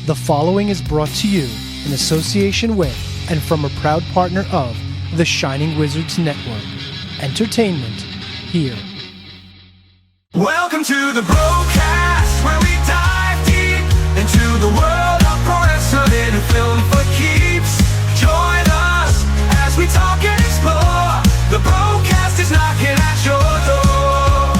The following is brought to you in association with and from a proud partner of the Shining Wizards Network. Entertainment here. Welcome to the BroKast, where we dive deep into the world of pro wrestling and film for keeps. Join us as we talk and explore. The BroKast is knocking at your door.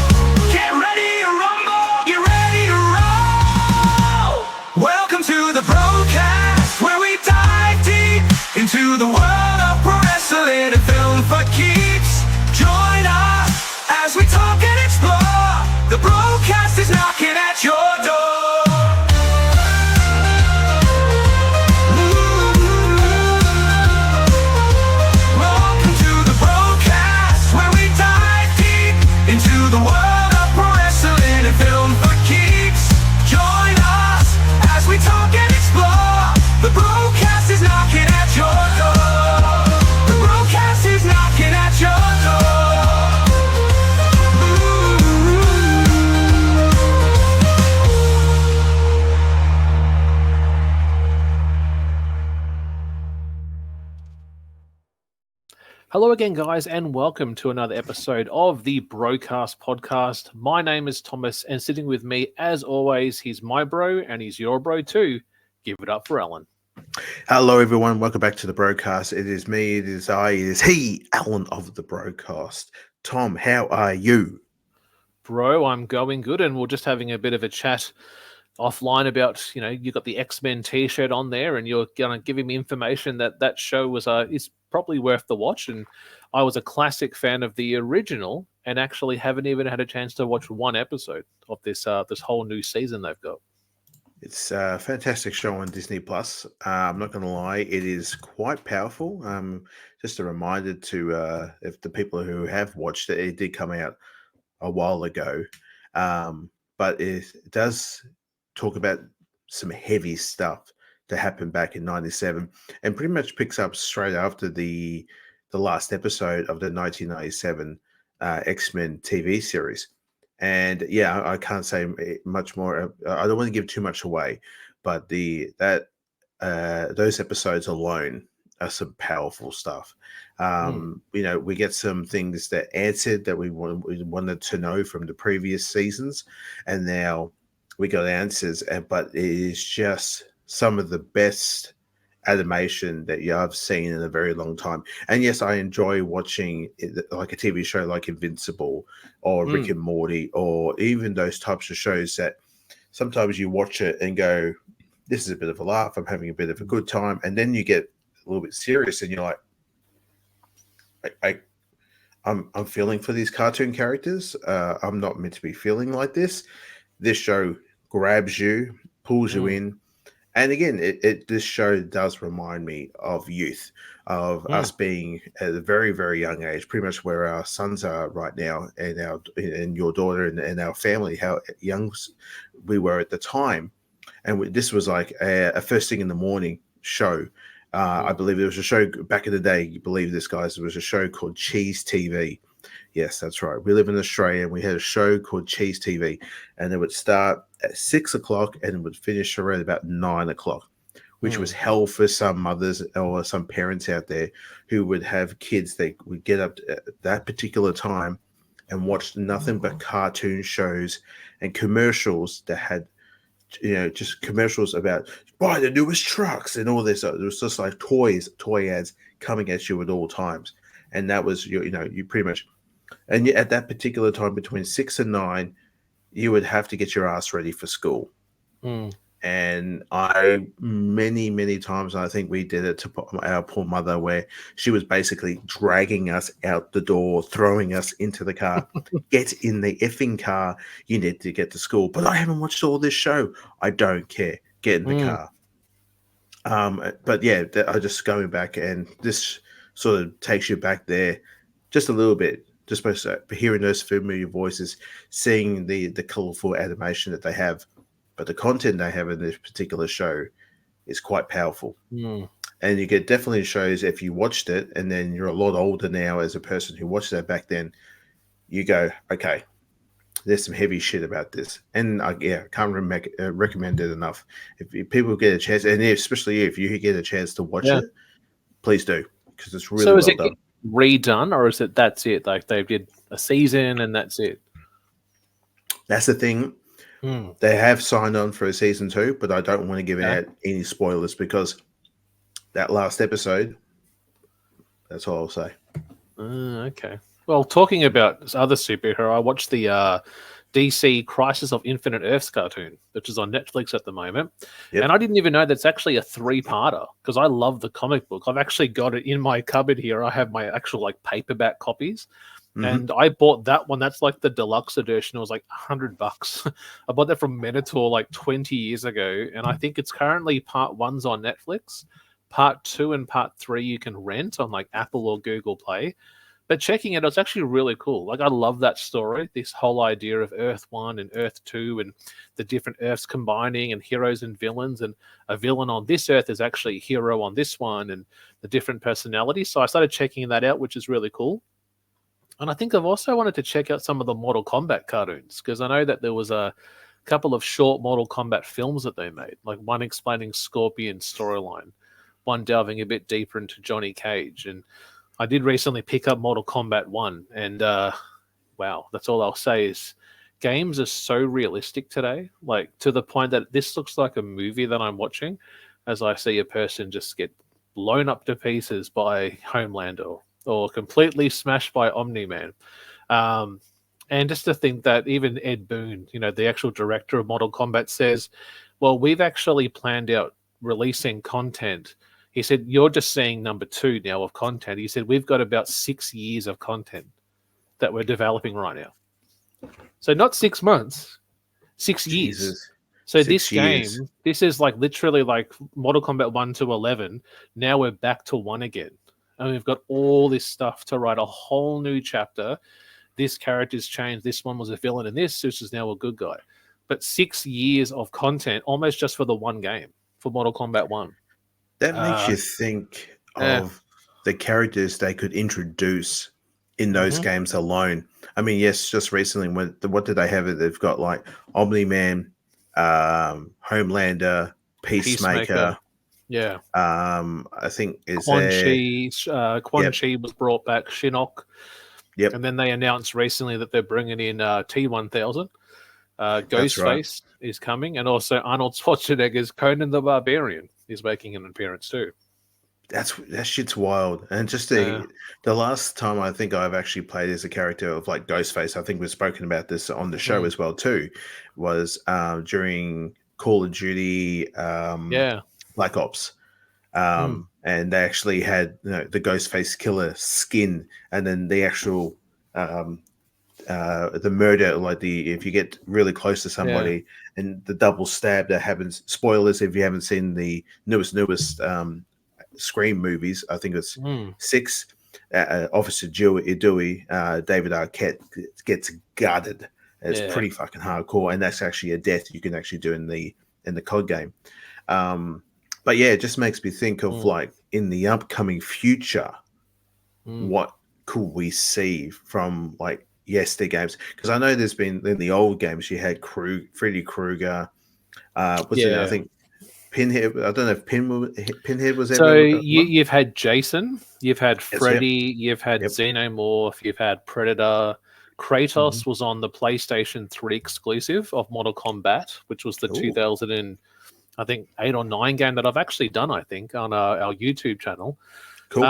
Get ready to rumble, get ready to roll. Welcome to the BroKast, where we dive deep into the world of pro wrestling and film for keeps. Join us as we talk and explore. The BroKast is knocking at your door. Welcome to the BroKast, where we dive deep into the world of pro wrestling and film for keeps. Join us as we talk and explore. The BroKast is knocking at your door. The BroKast is knocking at your door. Hello again, guys, and welcome to another episode of the BroKast Podcast. My name is Thomas, and sitting with me, as always, he's my bro, and he's your bro too. Give it up for Alan. Hello, everyone. Welcome back to the BroKast. It is me, it is I, it is he, Alan of the BroKast. Tom, how are you? Bro, I'm going good, and we're just having a bit of a chat offline about, you got the X-Men t-shirt on there, and you're going to give me information that show was is probably worth the watch. And I was a classic fan of the original, and actually haven't even had a chance to watch one episode of this whole new season they've got. It's a fantastic show on Disney Plus. I'm not going to lie, it is quite powerful. Just a reminder to if the people who have watched it, it did come out a while ago, but it does talk about some heavy stuff that happened back in '97, and pretty much picks up straight after the last episode of the 1997 X-Men TV series. And yeah, I can't say much more. I don't want to give too much away, but those episodes alone are some powerful stuff. We get some things that answered that we wanted to know from the previous seasons, and now we got answers. But it is just some of the best animation that I've seen in a very long time. And yes, I enjoy watching like a TV show like Invincible or Rick and Morty, or even those types of shows that sometimes you watch it and go, this is a bit of a laugh, I'm having a bit of a good time. And then you get a little bit serious and you're like, I'm feeling for these cartoon characters. I'm not meant to be feeling like this. This show grabs you, pulls you in. And again, this show does remind me of youth, of us being at a very, very young age, pretty much where our sons are right now, and your daughter and our family, how young we were at the time. And this was like a first thing in the morning show. I believe there was a show back in the day. You believe this, guys? There was a show called Cheese TV. Yes, that's right. We live in Australia, and we had a show called Cheese TV, and it would start at 6 o'clock and it would finish around about 9 o'clock, which was hell for some mothers or some parents out there who would have kids. They would get up at that particular time and watch nothing but cartoon shows and commercials that had, just commercials about buy the newest trucks and all this. It was just like toy ads coming at you at all times. And that was, you pretty much, and at that particular time between 6 and 9, you would have to get your ass ready for school. And many times, I think we did it to our poor mother, where she was basically dragging us out the door, throwing us into the car. Get in the effing car. You need to get to school. But I haven't watched all this show. I don't care. Get in the car. But yeah, I just going back, and this sort of takes you back there just a little bit. Just by hearing those familiar voices, seeing the colorful animation that they have, but the content they have in this particular show is quite powerful. And you get definitely shows, if you watched it and then you're a lot older now as a person who watched that back then, you go, okay, there's some heavy shit about this, and I can't recommend it enough. If people get a chance, and especially if you get a chance to watch it, please do, because it's really well done. Redone, or is it that's it? Like they did a season and that's it? That's the thing. They have signed on for a season 2, but I don't want to give out any spoilers because that last episode. That's all I'll say. Okay. Well, talking about other superhero, I watched the DC Crisis of Infinite Earths cartoon, which is on Netflix at the moment. Yep. And I didn't even know that's actually a 3-parter because I love the comic book. I've actually got it in my cupboard here. I have my actual like paperback copies. And I bought that one. That's like the deluxe edition. It was like $100. I bought that from Minotaur like 20 years ago. And I think it's currently part 1's on Netflix. Part 2 and part 3 you can rent on like Apple or Google Play. But checking it, it's actually really cool. Like I love that story. This whole idea of Earth 1 and Earth 2 and the different Earths combining and heroes and villains. And a villain on this Earth is actually a hero on this one and the different personalities. So I started checking that out, which is really cool. And I think I've also wanted to check out some of the Mortal Kombat cartoons because I know that there was a couple of short Mortal Kombat films that they made, like one explaining Scorpion's storyline, one delving a bit deeper into Johnny Cage. And I did recently pick up Mortal Kombat 1 and wow, that's all I'll say is games are so realistic today, like to the point that this looks like a movie that I'm watching as I see a person just get blown up to pieces by Homelander or completely smashed by Omni-Man. And just to think that even Ed Boon, you know, the actual director of Mortal Kombat says, well, we've actually planned out releasing content. He said, you're just seeing number 2 now of content. He said, we've got about 6 years of content that we're developing right now. So not 6 months, 6 years. So this game, this is like literally like Mortal Kombat 1 to 11. Now we're back to 1 again. And we've got all this stuff to write a whole new chapter. This character's changed. This one was a villain in this is now a good guy. But 6 years of content almost just for the one game, for Mortal Kombat 1. That makes you think of the characters they could introduce in those games alone. I mean, yes, just recently, what did they have? They've got like Omni-Man, Homelander, Peacemaker. Yeah. I think Quan Chi was brought back, Shinnok. Yep. And then they announced recently that they're bringing in T-1000. Ghostface is coming, and also Arnold Schwarzenegger's Conan the Barbarian is making an appearance too. That shit's wild. And just the last time I think I've actually played as a character of like Ghostface, I think we've spoken about this on the show as well too, was during Call of Duty Black Ops. And they actually had the Ghostface killer skin, and then the actual the murder, like if you get really close to somebody and the double stab that happens. Spoilers if you haven't seen the newest Scream movies. I think it's 6. Officer Dewey, David Arquette gets gutted. It's pretty fucking hardcore, and that's actually a death you can actually do in the COD game. But yeah, it just makes me think of like in the upcoming future, what could we see from like yesterday games? Because I know there's been in the old games you had Freddy Krueger. I think Pinhead. I don't know if Pinhead was there. So you've had Jason, you've had Freddy, you've had Xenomorph, you've had Predator. Kratos was on the PlayStation 3 exclusive of Mortal Kombat, which was the 2008 or 9 game that I've actually done, I think, on our YouTube channel. Cool.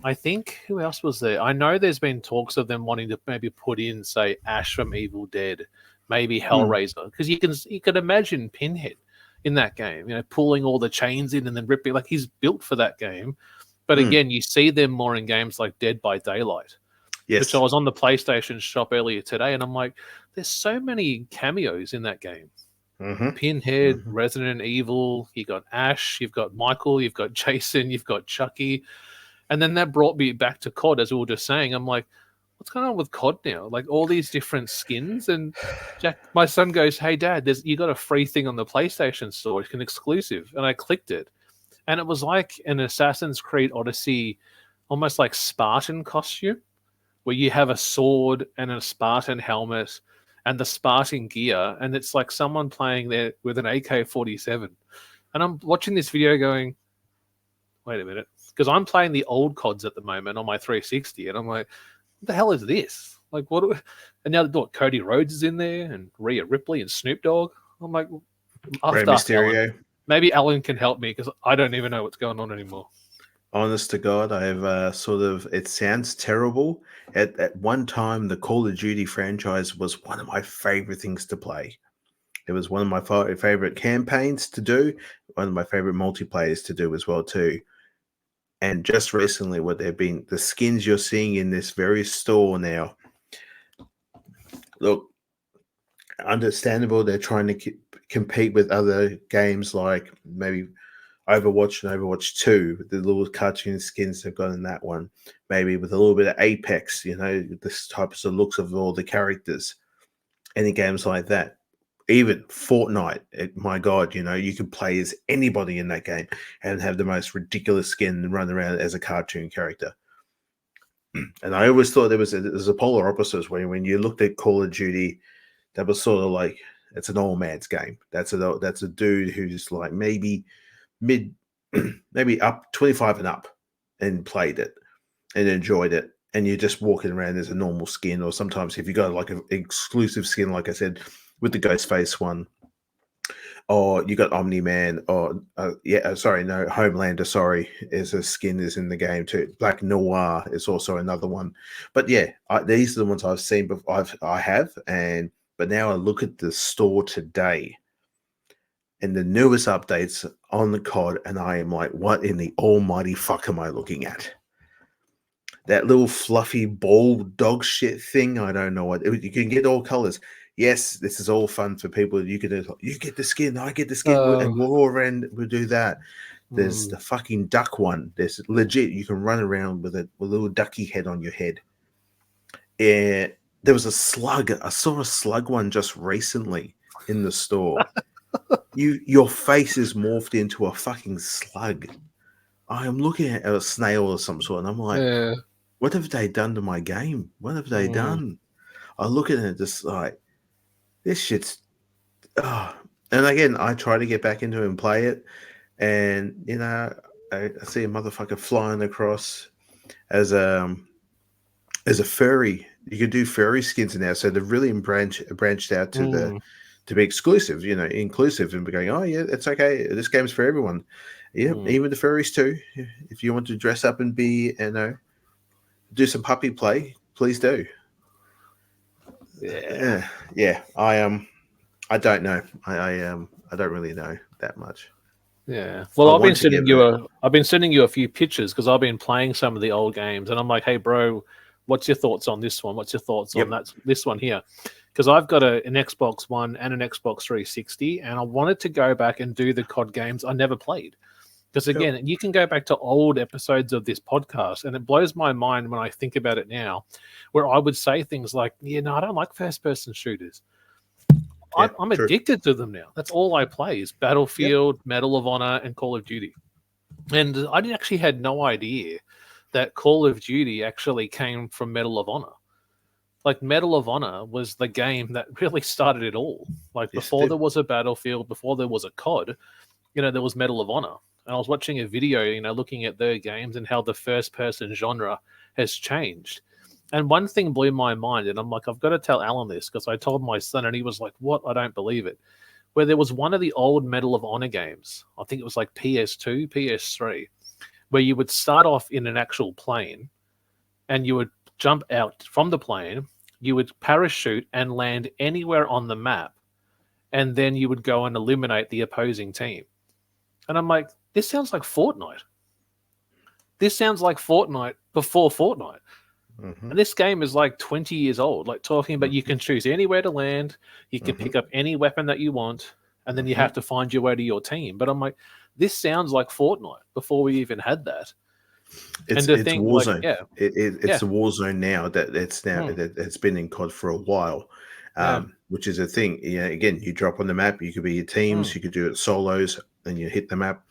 I think, who else was there? I know there's been talks of them wanting to maybe put in, say, Ash from Evil Dead, maybe Hellraiser, because you can imagine Pinhead in that game, pulling all the chains in and then ripping, like he's built for that game. But again, you see them more in games like Dead by Daylight. Yes. Which I was on the PlayStation shop earlier today, and I'm like, there's so many cameos in that game. Pinhead, Resident Evil, you got Ash, you've got Michael, you've got Jason, you've got Chucky. And then that brought me back to COD, as we were just saying. I'm like, what's going on with COD now? Like all these different skins. And Jack, my son goes, hey, Dad, you got a free thing on the PlayStation Store. It's an exclusive. And I clicked it. And it was like an Assassin's Creed Odyssey, almost like Spartan costume, where you have a sword and a Spartan helmet, and the Spartan gear, and it's like someone playing there with an AK-47. And I'm watching this video going, wait a minute, because I'm playing the old CODs at the moment on my 360, and I'm like, what the hell is this? Like, and now Cody Rhodes is in there, and Rhea Ripley and Snoop Dogg. I'm like, Rey Mysterio. Maybe Alan can help me because I don't even know what's going on anymore. Honest to God, I've it sounds terrible. At one time, the Call of Duty franchise was one of my favorite things to play. It was one of my favorite campaigns to do, one of my favorite multiplayers to do as well too. And just recently, the skins you're seeing in this very store now. Look, understandable. They're trying to compete with other games like maybe Overwatch and Overwatch 2, the little cartoon skins they've got in that one, maybe with a little bit of Apex, this types of looks of all the characters. Any games like that. Even Fortnite, my God, you could play as anybody in that game and have the most ridiculous skin and run around as a cartoon character. And I always thought there was a polar opposite when you looked at Call of Duty, that was sort of like, it's an old man's game. That's a dude who's like maybe up 25 and up and played it and enjoyed it, and you're just walking around as a normal skin, or sometimes if you got like an exclusive skin, like I said, with the Ghostface one, or you got Omni-Man, or Homelander, is a skin is in the game too. Black Noir is also another one. But yeah, these are the ones I've seen before. But now I look at the store today and the newest updates on the COD, and I am like, what in the almighty fuck am I looking at? That little fluffy ball dog shit thing, I don't know what. You can get all colors. Yes, this is all fun for people. You get the skin, I get the skin, and we'll all around, we'll do that. There's the fucking duck one. There's legit, you can run around with a little ducky head on your head. There was a slug. I saw a slug one just recently in the store. Your face is morphed into a fucking slug. I am looking at a snail or some sort, and I'm like, what have they done to my game? What have they done? I look at it just like, this shit's... Oh. And again, I try to get back into it and play it, and, I see a motherfucker flying across as a furry. You can do furry skins now, so they've really branched out to be exclusive, inclusive, and be going, oh yeah, it's okay. This game's for everyone. Yeah, even the furries too. If you want to dress up and be, do some puppy play, please do. Yeah. I don't know. I don't really know that much. Yeah. Well, I've been sending you a few pictures because I've been playing some of the old games, and I'm like, hey, bro, what's your thoughts on this one? What's your thoughts on this one here? Because I've got an Xbox One and an Xbox 360, and I wanted to go back and do the COD games I never played. Because again, you can go back to old episodes of this podcast, and it blows my mind when I think about it now, where I would say things like, I don't like first-person shooters. I'm addicted to them now. That's all I play is Battlefield, Medal of Honor, and Call of Duty. And I actually had no idea that Call of Duty actually came from Medal of Honor. Like, Medal of Honor was the game that really started it all. Like, before there was a Battlefield, before there was a COD, there was Medal of Honor. And I was watching a video, looking at their games and how the first-person genre has changed. And one thing blew my mind, and I'm like, I've got to tell Alan this, because I told my son, and he was like, what? I don't believe it. Where there was one of the old Medal of Honor games, I think it was like PS2, PS3, where you would start off in an actual plane, and you would jump out from the plane, you would parachute and land anywhere on the map, and then you would go and eliminate the opposing team. And I'm like, this sounds like Fortnite. This sounds like Fortnite before Fortnite. Mm-hmm. And this game is like 20 years old, like talking about you can choose anywhere to land, you can pick up any weapon that you want, and then you have to find your way to your team. But I'm like, this sounds like Fortnite before we even had that. It's Warzone. Like, it's a Warzone now that it's been in COD for a while, which is a thing. Again, you drop on the map, you could be your teams, you could do it solos, and you hit the map,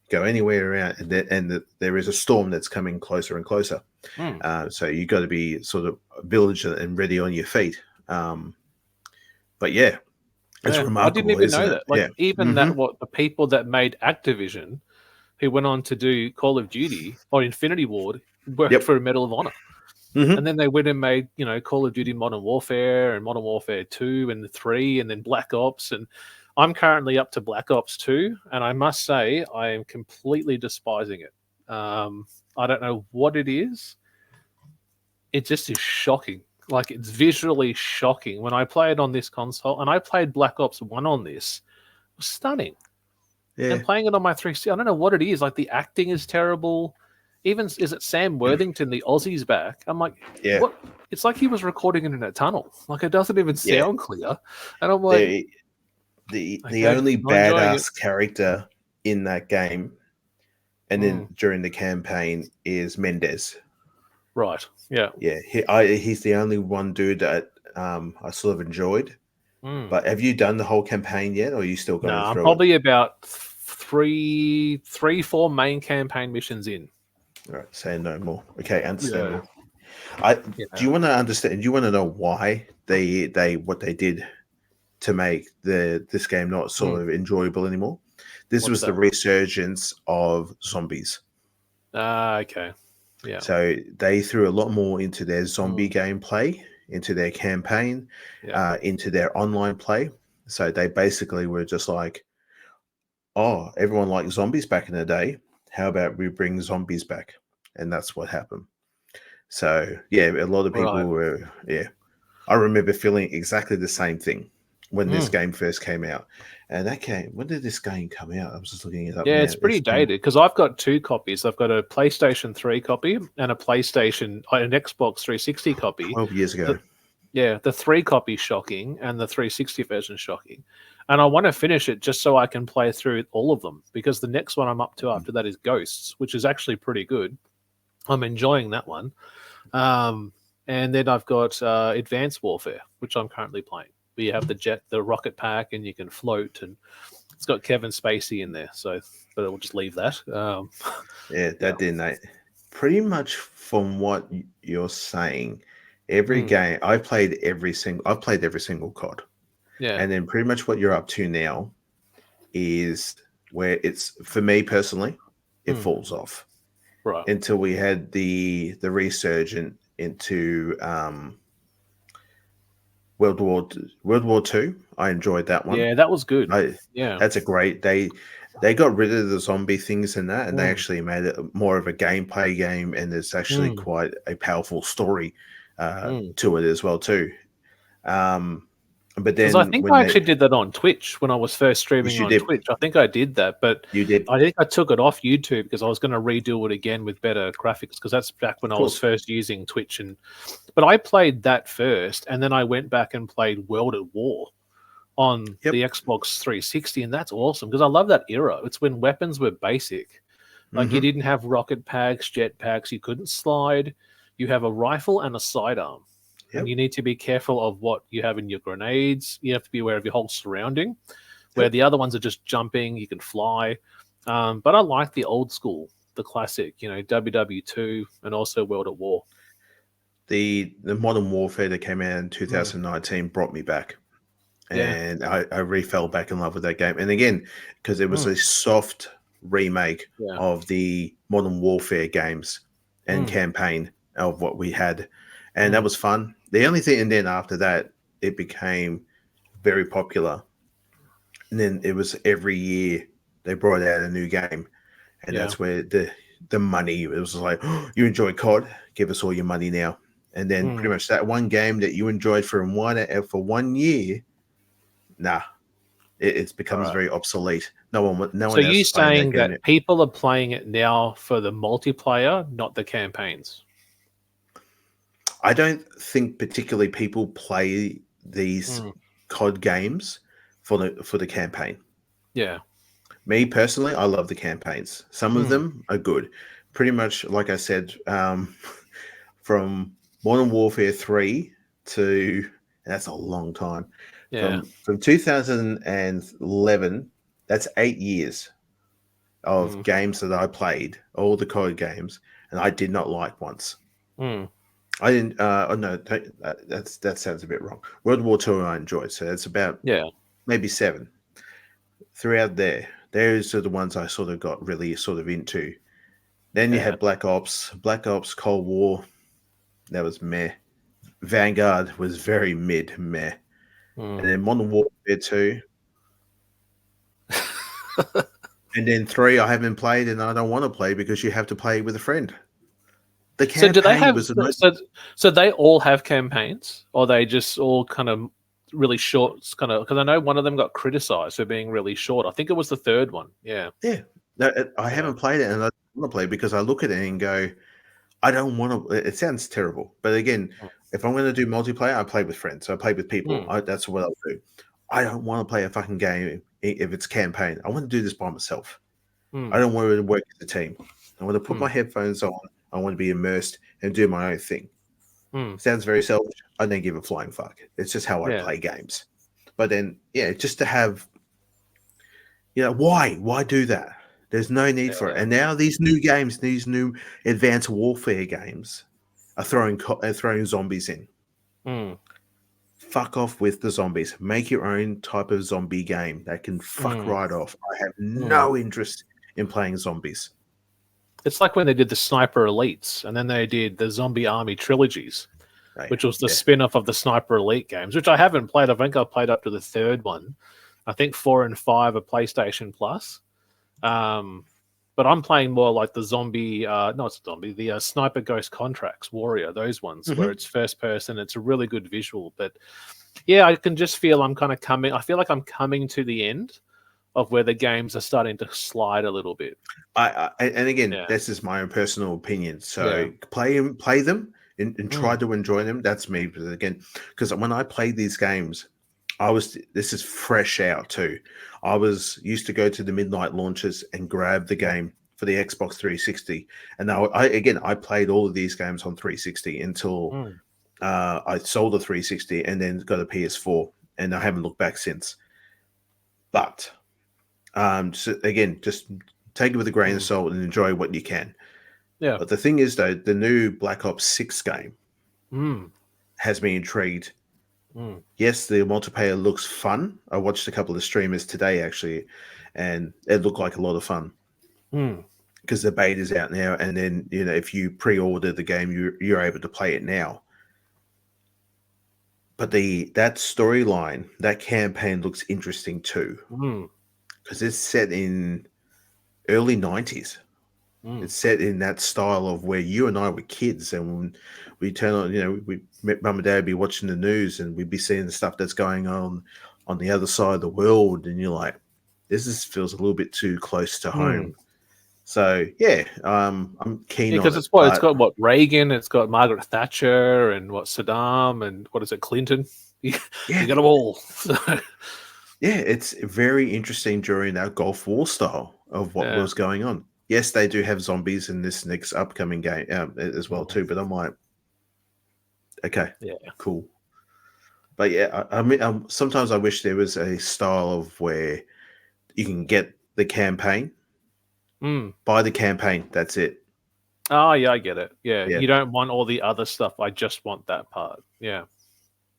go anywhere around, and there is a storm that's coming closer and closer. So you got to be sort of village and ready on your feet. But yeah, it's Yeah, I didn't remarkable, even isn't know it? that. Like Yeah. even that, what the people that made Activision, who went on to do Call of Duty or Infinity Ward, worked Yep. for a Medal of Honor. Mhm. And then they went and made, Call of Duty Modern Warfare and Modern Warfare 2 and the 3 and then Black Ops. And I'm currently up to Black Ops 2. And I must say, I am completely despising it. I don't know what it is. It just is shocking. Like, it's visually shocking. When I play it on this console, and I played Black Ops 1 on this, it was stunning. Yeah. And playing it on my 360, I don't know what it is. Like, the acting is terrible. Even, is it Sam Worthington, the Aussie's back? I'm like, Yeah. what? It's like he was recording it in a tunnel. Like, it doesn't even Yeah. sound clear. And I'm like, the okay, only I'm enjoying badass character in that game, and then during the campaign, is Mendez. right. Yeah. Yeah, he's the only one dude that I sort of enjoyed. But have you done the whole campaign yet, or are you still going I'm through probably about 4 main campaign missions in. All right, say no more. Okay, understandable. Yeah. Do you want to understand? Do you want to know why they what they did to make this game not sort of enjoyable anymore? This was the resurgence of zombies. Okay. Yeah. So they threw a lot more into their zombie gameplay, into their campaign, into their online play. So they basically were just like, oh, everyone liked zombies back in the day. How about we bring zombies back? And that's what happened. So, yeah, a lot of people were, I remember feeling exactly the same thing when this game first came out. And when did this game come out? I was just looking it up. Yeah, now. it's pretty dated because I've got 2 copies. I've got a PlayStation 3 copy and an Xbox 360 copy. 12 years ago. The 3 copy shocking and the 360 version shocking. And I want to finish it just so I can play through all of them because the next one I'm up to after that is Ghosts, which is actually pretty good. I'm enjoying that one. And then I've got Advanced Warfare, which I'm currently playing. Where you have the rocket pack and you can float, and it's got Kevin Spacey in there. So, but I'll just leave that. Didn't. Pretty much from what you're saying, every game I've played every single COD. Yeah. And then pretty much what you're up to now is where it's, for me personally, it falls off. Right. Until we had the resurgent into World War II. I enjoyed that one. Yeah, that was good. That's a great. They got rid of the zombie things in that, and they actually made it more of a gameplay game, and there's actually quite a powerful story to it as well too. But then I think I actually did that on Twitch when I was first streaming on Twitch. I think I did that, but you did. I think I took it off YouTube because I was going to redo it again with better graphics because that's back when I was first using Twitch. But I played that first, and then I went back and played World at War on the Xbox 360, and that's awesome because I love that era. It's when weapons were basic. Like you didn't have rocket packs, jet packs, you couldn't slide. You have a rifle and a sidearm. And you need to be careful of what you have in your grenades. You have to be aware of your whole surrounding, where the other ones are just jumping. You can fly. But I like the old school, the classic, WW2 and also World at War. The Modern Warfare that came out in 2019 brought me back. And I really fell back in love with that game. And again, because it was a soft remake of the Modern Warfare games and campaign of what we had. And that was fun. The only thing, and then after that, it became very popular. And then it was every year they brought out a new game. And that's where the money, it was like, oh, you enjoy COD, give us all your money now. And then pretty much that one game that you enjoyed for 1 year, it becomes very obsolete. No one. So you're saying that people are playing it now for the multiplayer, not the campaigns? I don't think particularly people play these COD games for the campaign. Yeah. Me personally, I love the campaigns. Some of them are good. Pretty much, like I said, from Modern Warfare 3 to, that's a long time. Yeah. From 2011, that's 8 years of games that I played, all the COD games, and I did not like once. I didn't. Oh no, that sounds a bit wrong. World War II I enjoyed, so it's about maybe 7. Throughout there, those are the ones I sort of got really sort of into. Then you had Black Ops, Cold War. That was meh. Vanguard was very meh. And then Modern Warfare 2. And then 3 I haven't played and I don't want to play because you have to play with a friend. The campaign do they have was so they all have campaigns, or they just all kind of really short, kind of, because I know one of them got criticized for being really short. I think it was the third one. Yeah. No, I haven't played it and I don't want to play because I look at it and go, I don't want to. It sounds terrible, but again, if I'm going to do multiplayer, I play with friends. So I play with people. That's what I'll do. I don't want to play a fucking game if it's campaign. I want to do this by myself. I don't want to work as a team. I want to put my headphones on. I want to be immersed and do my own thing. Sounds very selfish. I don't give a flying fuck. It's just how I play games. But then, just to have, why do that? There's no need for it. And now these new games, these new advanced warfare games, are throwing zombies in. Fuck off with the zombies. Make your own type of zombie game that can fuck right off. I have no interest in playing zombies. It's like when they did the Sniper Elites, and then they did the Zombie Army trilogies, which was the spin-off of the Sniper Elite games, which I haven't played. I think I played up to the 3rd one. I think 4 and 5 are PlayStation Plus. But I'm playing more like the the Sniper Ghost Contracts Warrior, those ones where it's first person. It's a really good visual, but I can just feel I feel like I'm coming to the end of where the games are starting to slide a little bit. And again, this is my own personal opinion. So play them and try to enjoy them. That's me. But again, because when I played these games, this is fresh out too. I was used to go to the midnight launches and grab the game for the Xbox 360. And now I played all of these games on 360 until I sold the 360 and then got a PS4, and I haven't looked back since. But just take it with a grain of salt and enjoy what you can. Yeah. But the thing is, though, the new Black Ops 6 game has me intrigued. Yes, the multiplayer looks fun. I watched a couple of streamers today, actually, and it looked like a lot of fun. Because the beta is out now, and then if you pre-order the game, you're able to play it now. But that storyline, that campaign looks interesting too, because it's set in early 90s. It's set in that style of where you and I were kids, and when we turn on, mum and dad would be watching the news, and we'd be seeing the stuff that's going on the other side of the world, and you're like, this feels a little bit too close to home. So I'm keen because on it's got Reagan, it's got Margaret Thatcher, and Saddam, and what is it, Clinton? You got them all. It's very interesting during that Gulf War style of what was going on. Yes, they do have zombies in this next upcoming game as well too, but I'm like, okay, cool. But I mean, sometimes I wish there was a style of where you can get the campaign, buy the campaign, that's it. Oh yeah, I get it. Yeah, you don't want all the other stuff. I just want that part. Yeah.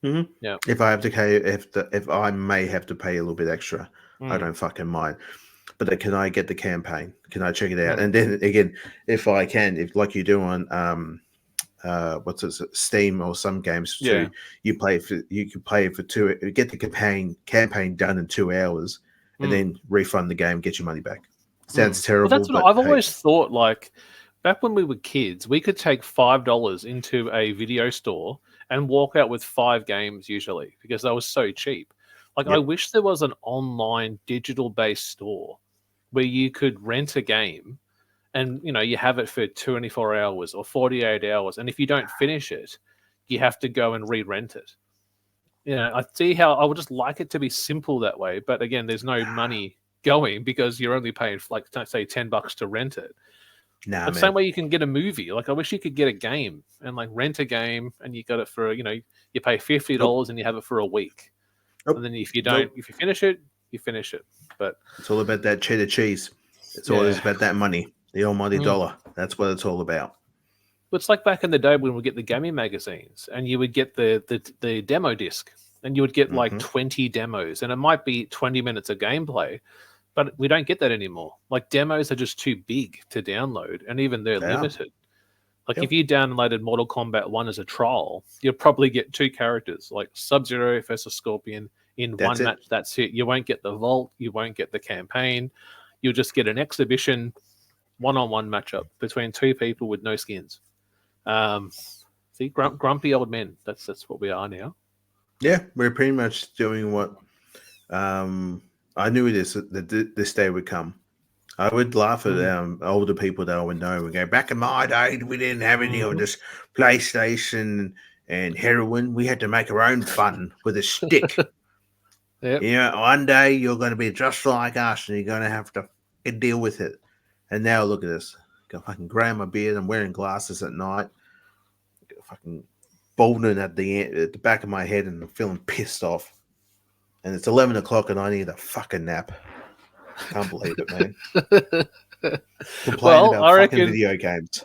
Yeah. If I have to pay, if I may have to pay a little bit extra, I don't fucking mind. But can I get the campaign? Can I check it out? And then again, if I can, if like you do on Steam or some games too, you can play it for 2, get the campaign done in 2 hours, and then refund the game, get your money back. Sounds terrible. Well, that's what I've always thought. Like back when we were kids, we could take $5 into a video store and walk out with 5 games usually because they were so cheap. Like I wish there was an online digital-based store where you could rent a game and, you have it for 24 hours or 48 hours. And if you don't finish it, you have to go and re-rent it. I see how I would just like it to be simple that way. But again, there's no money going because you're only paying like, say, $10 to rent it. But same way you can get a movie. Like I wish you could get a game and like rent a game and you got it for, you pay $50 and you have it for a week. And then if you finish it, you finish it. But it's all about that cheddar cheese. It's always about that money, the almighty dollar. That's what it's all about. It's like back in the day when we get the gaming magazines and you would get the demo disc and you would get like 20 demos and it might be 20 minutes of gameplay, but we don't get that anymore. Like demos are just too big to download and even they're limited. Like if you downloaded Mortal Kombat 1 as a trial, you'll probably get 2 characters like Sub-Zero versus Scorpion in one match. That's it. You won't get the Vault. You won't get the campaign. You'll just get an exhibition one-on-one matchup between 2 people with no skins. See, grumpy old men. That's what we are now. Yeah, we're pretty much doing what I knew this day would come. I would laugh at older people that I would know and go, back in my day, we didn't have any of this PlayStation and heroin. We had to make our own fun with a stick. You know, one day you're going to be just like us and you're going to have to deal with it. And now look at this. I fucking grab my beard. I'm wearing glasses at night. Fucking balding at the back of my head and I'm feeling pissed off. And it's 11 o'clock and I need a fucking nap. Can't believe it, man. Complaining about fucking video games.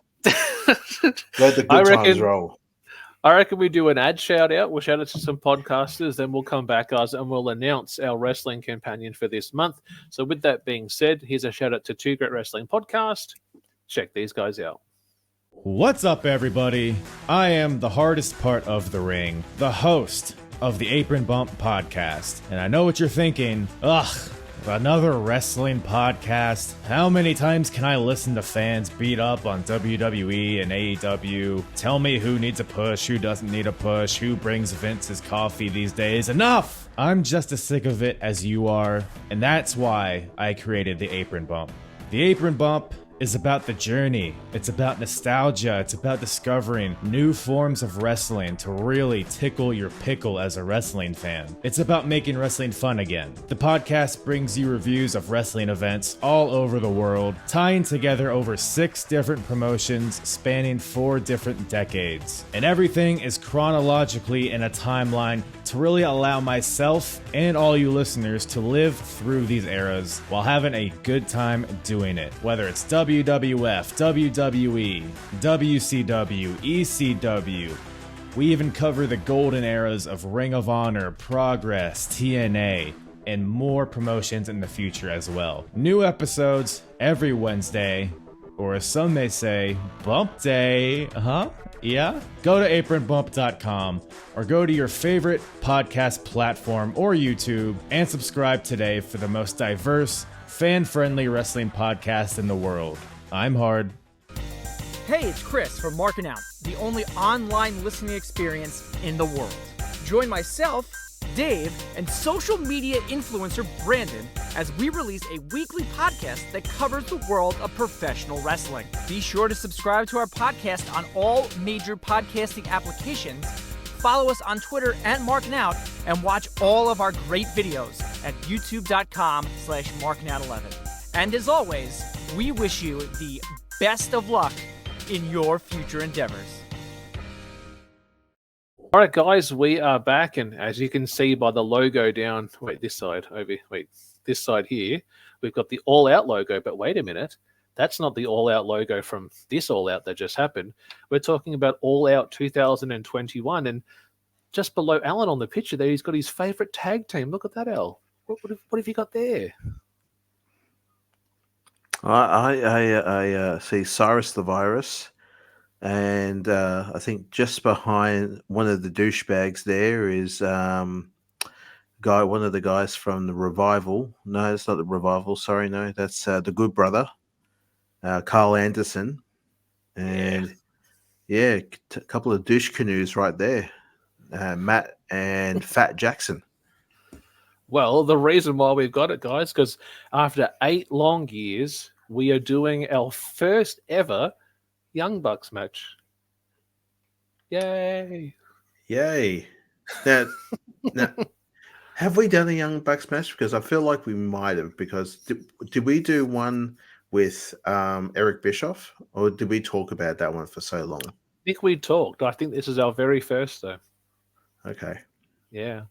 Let the good times roll. I reckon we do an ad shout out. We'll shout out to some podcasters, then we'll come back, guys, and we'll announce our wrestling companion for this month. So with that being said, here's a shout out to Two Great Wrestling Podcast. Check these guys out. What's up, everybody? I am the hardest part of the ring, the host of the Apron Bump podcast. And I know what you're thinking. Ugh, another wrestling podcast? How many times can I listen to fans beat up on WWE and AEW? Tell me who needs a push, who doesn't need a push, who brings Vince's coffee these days. Enough! I'm just as sick of it as you are, and that's why I created the Apron Bump. The Apron Bump is about the journey. It's about nostalgia. It's about discovering new forms of wrestling to really tickle your pickle as a wrestling fan. It's about making wrestling fun again. The podcast brings you reviews of wrestling events all over the world, tying together over 6 different promotions spanning 4 different decades. And everything is chronologically in a timeline to really allow myself and all you listeners to live through these eras while having a good time doing it. Whether it's WWF, WWE, WCW, ECW. We even cover the golden eras of Ring of Honor, Progress, TNA, and more promotions in the future as well. New episodes every Wednesday, or as some may say, Bump Day. Yeah? Go to apronbump.com or go to your favorite podcast platform or YouTube and subscribe today for the most diverse, fan-friendly wrestling podcast in the world. I'm Hard. Hey, it's Chris from Markin, the only online listening experience in the world. Join myself, Dave, and social media influencer Brandon as we release a weekly podcast that covers the world of professional wrestling. Be sure to subscribe to our podcast on all major podcasting applications, follow us on Twitter at Markin Out, and watch all of our great videos at youtube.com/markinout11. And as always, we wish you the best of luck in your future endeavors. All right, guys, we are back, and as you can see by the logo down, this side here, we've got the All Out logo, but wait a minute, that's not the All Out logo from this All Out that just happened. We're talking about All Out 2021, and just below Alan on the picture there, he's got his favorite tag team. Look at that, Al. What have you got there? I see Cyrus the Virus. And I think just behind one of the douchebags there is one of the guys from the Revival. No, it's not the Revival. Sorry, no, that's the Good Brother, Carl Anderson, and a couple of douche canoes right there, Matt and Fat Jackson. Well, the reason why we've got it, guys, because after 8 long years, we are doing our first ever Young Bucks match. Yay. Now, have we done a Young Bucks match? Because I feel like we might have, because did we do one with Eric Bischoff, or did we talk about that one for so long? I think we talked. I think this is our very first, though. Okay. Yeah.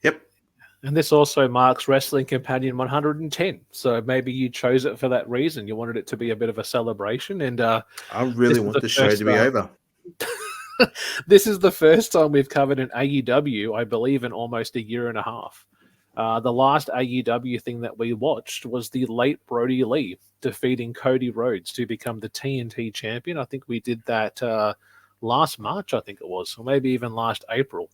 Yep. And this also marks Wrestling Companion 110. So maybe you chose it for that reason. You wanted it to be a bit of a celebration. And I really want the show to be over. This is the first time we've covered an AEW, I believe, in almost a year and a half. The last AEW thing that we watched was the late Brody Lee defeating Cody Rhodes to become the TNT champion. I think we did that last March, I think it was, or maybe even last April.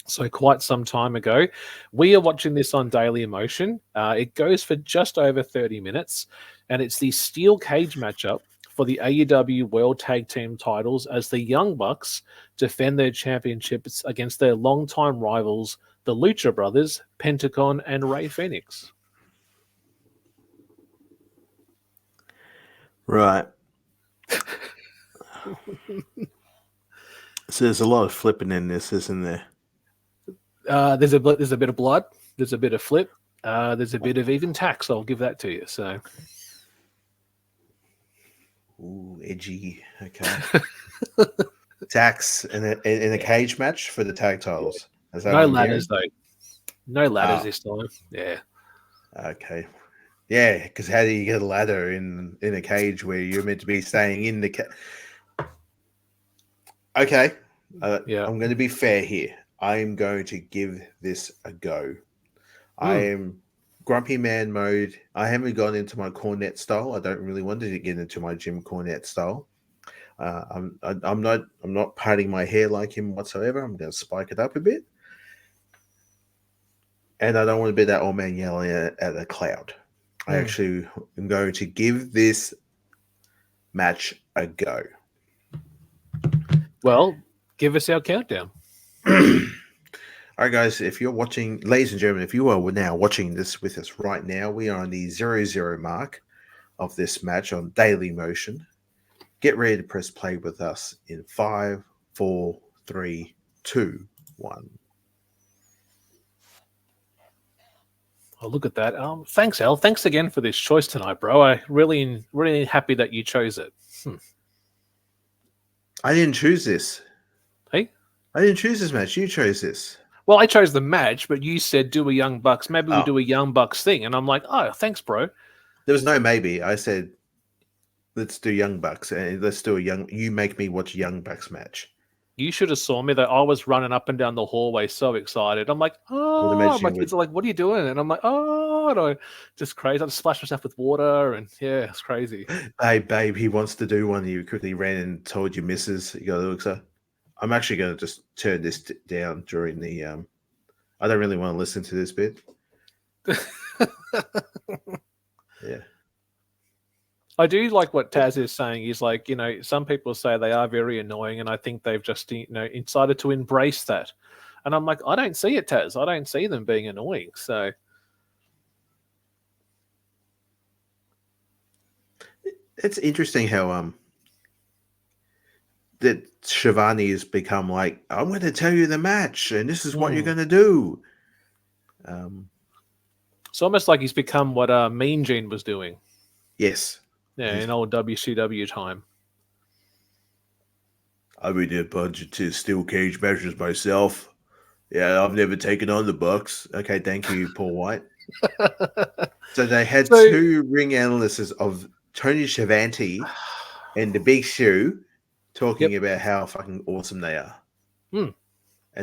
So quite some time ago. We are watching this on Daily Motion. It goes for just over 30 minutes, and it's the steel cage matchup for the AEW World Tag Team titles as the Young Bucks defend their championships against their longtime rivals, the Lucha Brothers, Pentagon, and Rey Fenix. Right. So there's a lot of flipping in this, isn't there? There's a bit of blood. There's a bit of flip. There's a bit of even tax. I'll give that to you. So, ooh, edgy. Okay. Tax in a cage match for the tag titles. No ladders though. No ladders this time. Yeah. Okay. Yeah, because how do you get a ladder in a cage where you're meant to be staying in the cage? Okay. Yeah. I'm going to be fair here. I am going to give this a go. I am grumpy man mode. I haven't gone into my Cornette style. I don't really want to get into my Jim Cornette style. I'm not parting my hair like him whatsoever. I'm going to spike it up a bit, and I don't want to be that old man yelling at a cloud. I actually am going to give this match a go. Well, give us our countdown. All right, guys, if you're watching, ladies and gentlemen, if you are now watching this with us right now, we are on the 0-0 mark of this match on Daily Motion. Get ready to press play with us in 5, 4, 3, 2, 1. Oh, look at that. Thanks, Al. Thanks again for this choice tonight, bro. I really happy that you chose it. I didn't choose this. Hey? I didn't choose this match. You chose this. Well, I chose the match, but you said do a Young Bucks. Maybe we'll do a Young Bucks thing. And I'm like, oh, thanks, bro. There was no maybe. I said, let's do Young Bucks. And let's do you make me watch a Young Bucks match. You should have saw me though. I was running up and down the hallway so excited. I'm like, oh, my kids are like, what are you doing? And I'm like, oh, no, just crazy. I just splashed myself with water and yeah, it's crazy. Hey, babe, he wants to do one. You quickly ran and told your missus. You go, Alexa, I'm actually going to just turn this down during the. I don't really want to listen to this bit. Yeah. I do like what Taz is saying. He's like, some people say they are very annoying, and I think they've just, decided to embrace that. And I'm like, I don't see it, Taz. I don't see them being annoying. So it's interesting how that Shivani has become like, I'm going to tell you the match, and this is what you're going to do. It's almost like he's become what Mean Gene was doing. Yes. Yeah, in old WCW time. I've been in a bunch of steel cage matches myself. Yeah, I've never taken on the Bucks. Okay, thank you, Paul White. So they had two ring analysts of Tony Schiavone and the Big Shoe talking about how fucking awesome they are. And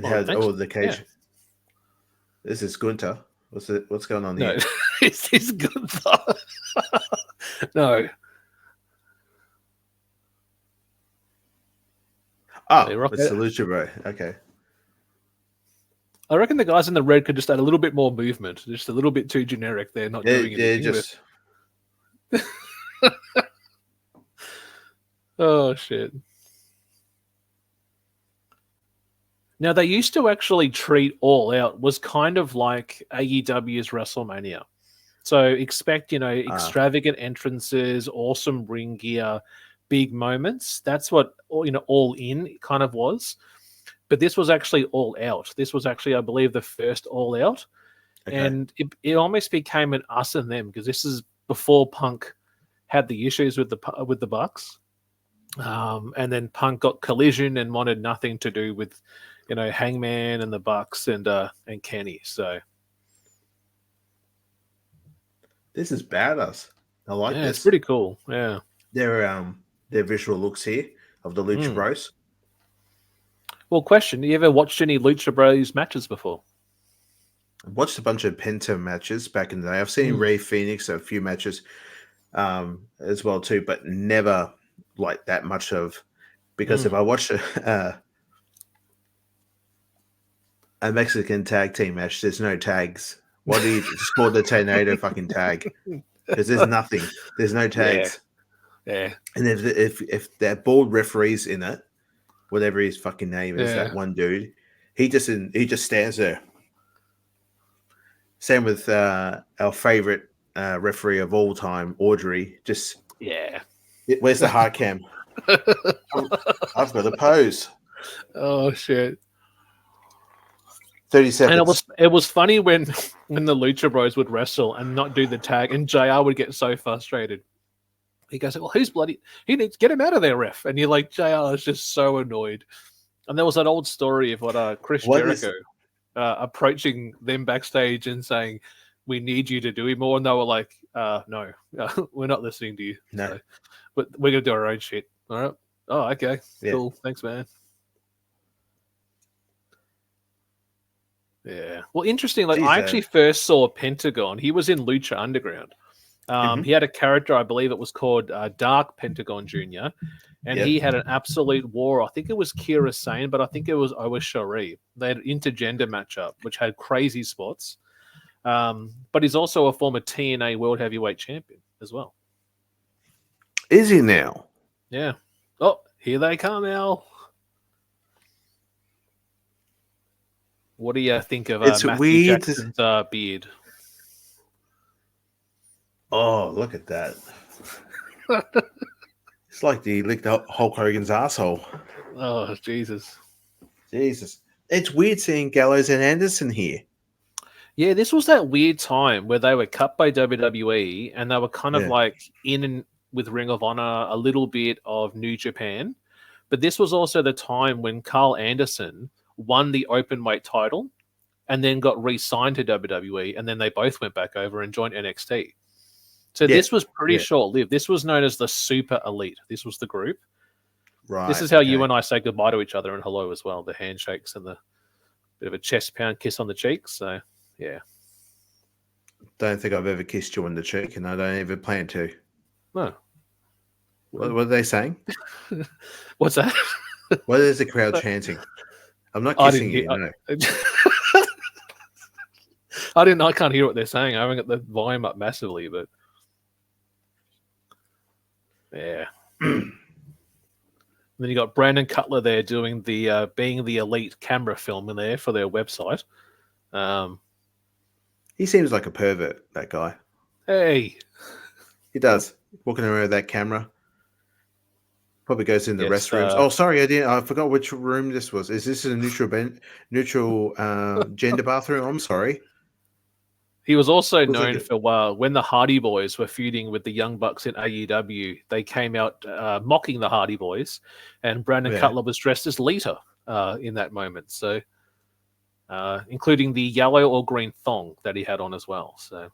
how the cage. Yeah. This is Gunther. What's going on here? No, this is Gunther. No. Oh, it's the Lucha Bro. Okay. I reckon the guys in the red could just add a little bit more movement. Just a little bit too generic. They're not doing it. Just. Oh, shit. Now, they used to actually treat All Out was kind of like AEW's WrestleMania. So expect, extravagant entrances, awesome ring gear, big moments. That's what, All In kind of was. But this was actually All Out. This was actually, I believe, the first All Out. Okay. And it almost became an us and them because this is before Punk had the issues with the Bucks. And then Punk got Collision and wanted nothing to do with, Hangman and the Bucks and Kenny. So This is badass. I like Yeah, this. it's pretty cool. Yeah. Their visual looks here of the Lucha Bros. Well, question: you ever watched any Lucha Bros matches before? I watched a bunch of Penta matches back in the day. I've seen Ray Phoenix a few matches as well too, but never like that much of. Because if I watch a Mexican tag team match, there's no tags. Why do you just call the tornado fucking tag? Because there's nothing. There's no tags. Yeah. And if that bald referee's in it, whatever his fucking name is, that one dude, he just stands there. Same with our favorite referee of all time, Audrey. Where's the hard cam? I've got a pose. Oh shit! 30 seconds. And it was funny when the Lucha Bros would wrestle and not do the tag, and JR would get so frustrated. He goes, "Well, who's bloody? He needs to get him out of there, ref." And you're like, JR is just so annoyed. And there was that old story of Chris Jericho approaching them backstage and saying, "We need you to do it more," and they were like, "No, we're not listening to you. No, so, but we're gonna do our own shit." All right. Oh, okay. Yeah. Cool. Thanks, man. Yeah. Well, interesting. Like, I actually first saw Pentagon. He was in Lucha Underground. He had a character, I believe it was called Dark Pentagon Jr., and he had an absolute war. I think it was Kira Sane, but I think it was Owa Shari. They had an intergender matchup, which had crazy spots. But he's also a former TNA World Heavyweight Champion as well. Is he now? Yeah. Oh, here they come, Al. What do you think of Matthew Jackson's beard? Oh, look at that. It's like he licked Hulk Hogan's asshole. Oh, Jesus. It's weird seeing Gallows and Anderson here. Yeah, this was that weird time where they were cut by WWE and they were kind of like in and with Ring of Honor, a little bit of New Japan. But this was also the time when Carl Anderson won the openweight title and then got re-signed to WWE, and then they both went back over and joined NXT. So this was pretty short-lived. This was known as the Super Elite. This was the group. Right. This is how you and I say goodbye to each other and hello as well. The handshakes and the bit of a chest pound kiss on the cheeks. So, yeah. Don't think I've ever kissed you on the cheek, and I don't even plan to. No. What are they saying? What's that? What is the crowd chanting? I'm not kissing you. No. I can't hear what they're saying. I haven't got the volume up massively, but yeah. Then you got Brandon Cutler there doing the being the elite camera film in there for their website. He seems like a pervert, that guy. Hey. He does. Walking around with that camera. Probably goes in the restrooms. Sorry, I forgot which room this was. Is this a neutral gender bathroom? I'm sorry. He was also known for when the Hardy Boys were feuding with the Young Bucks in AEW, they came out mocking the Hardy Boys, and Brandon Cutler was dressed as Lita in that moment. So, including the yellow or green thong that he had on as well. So,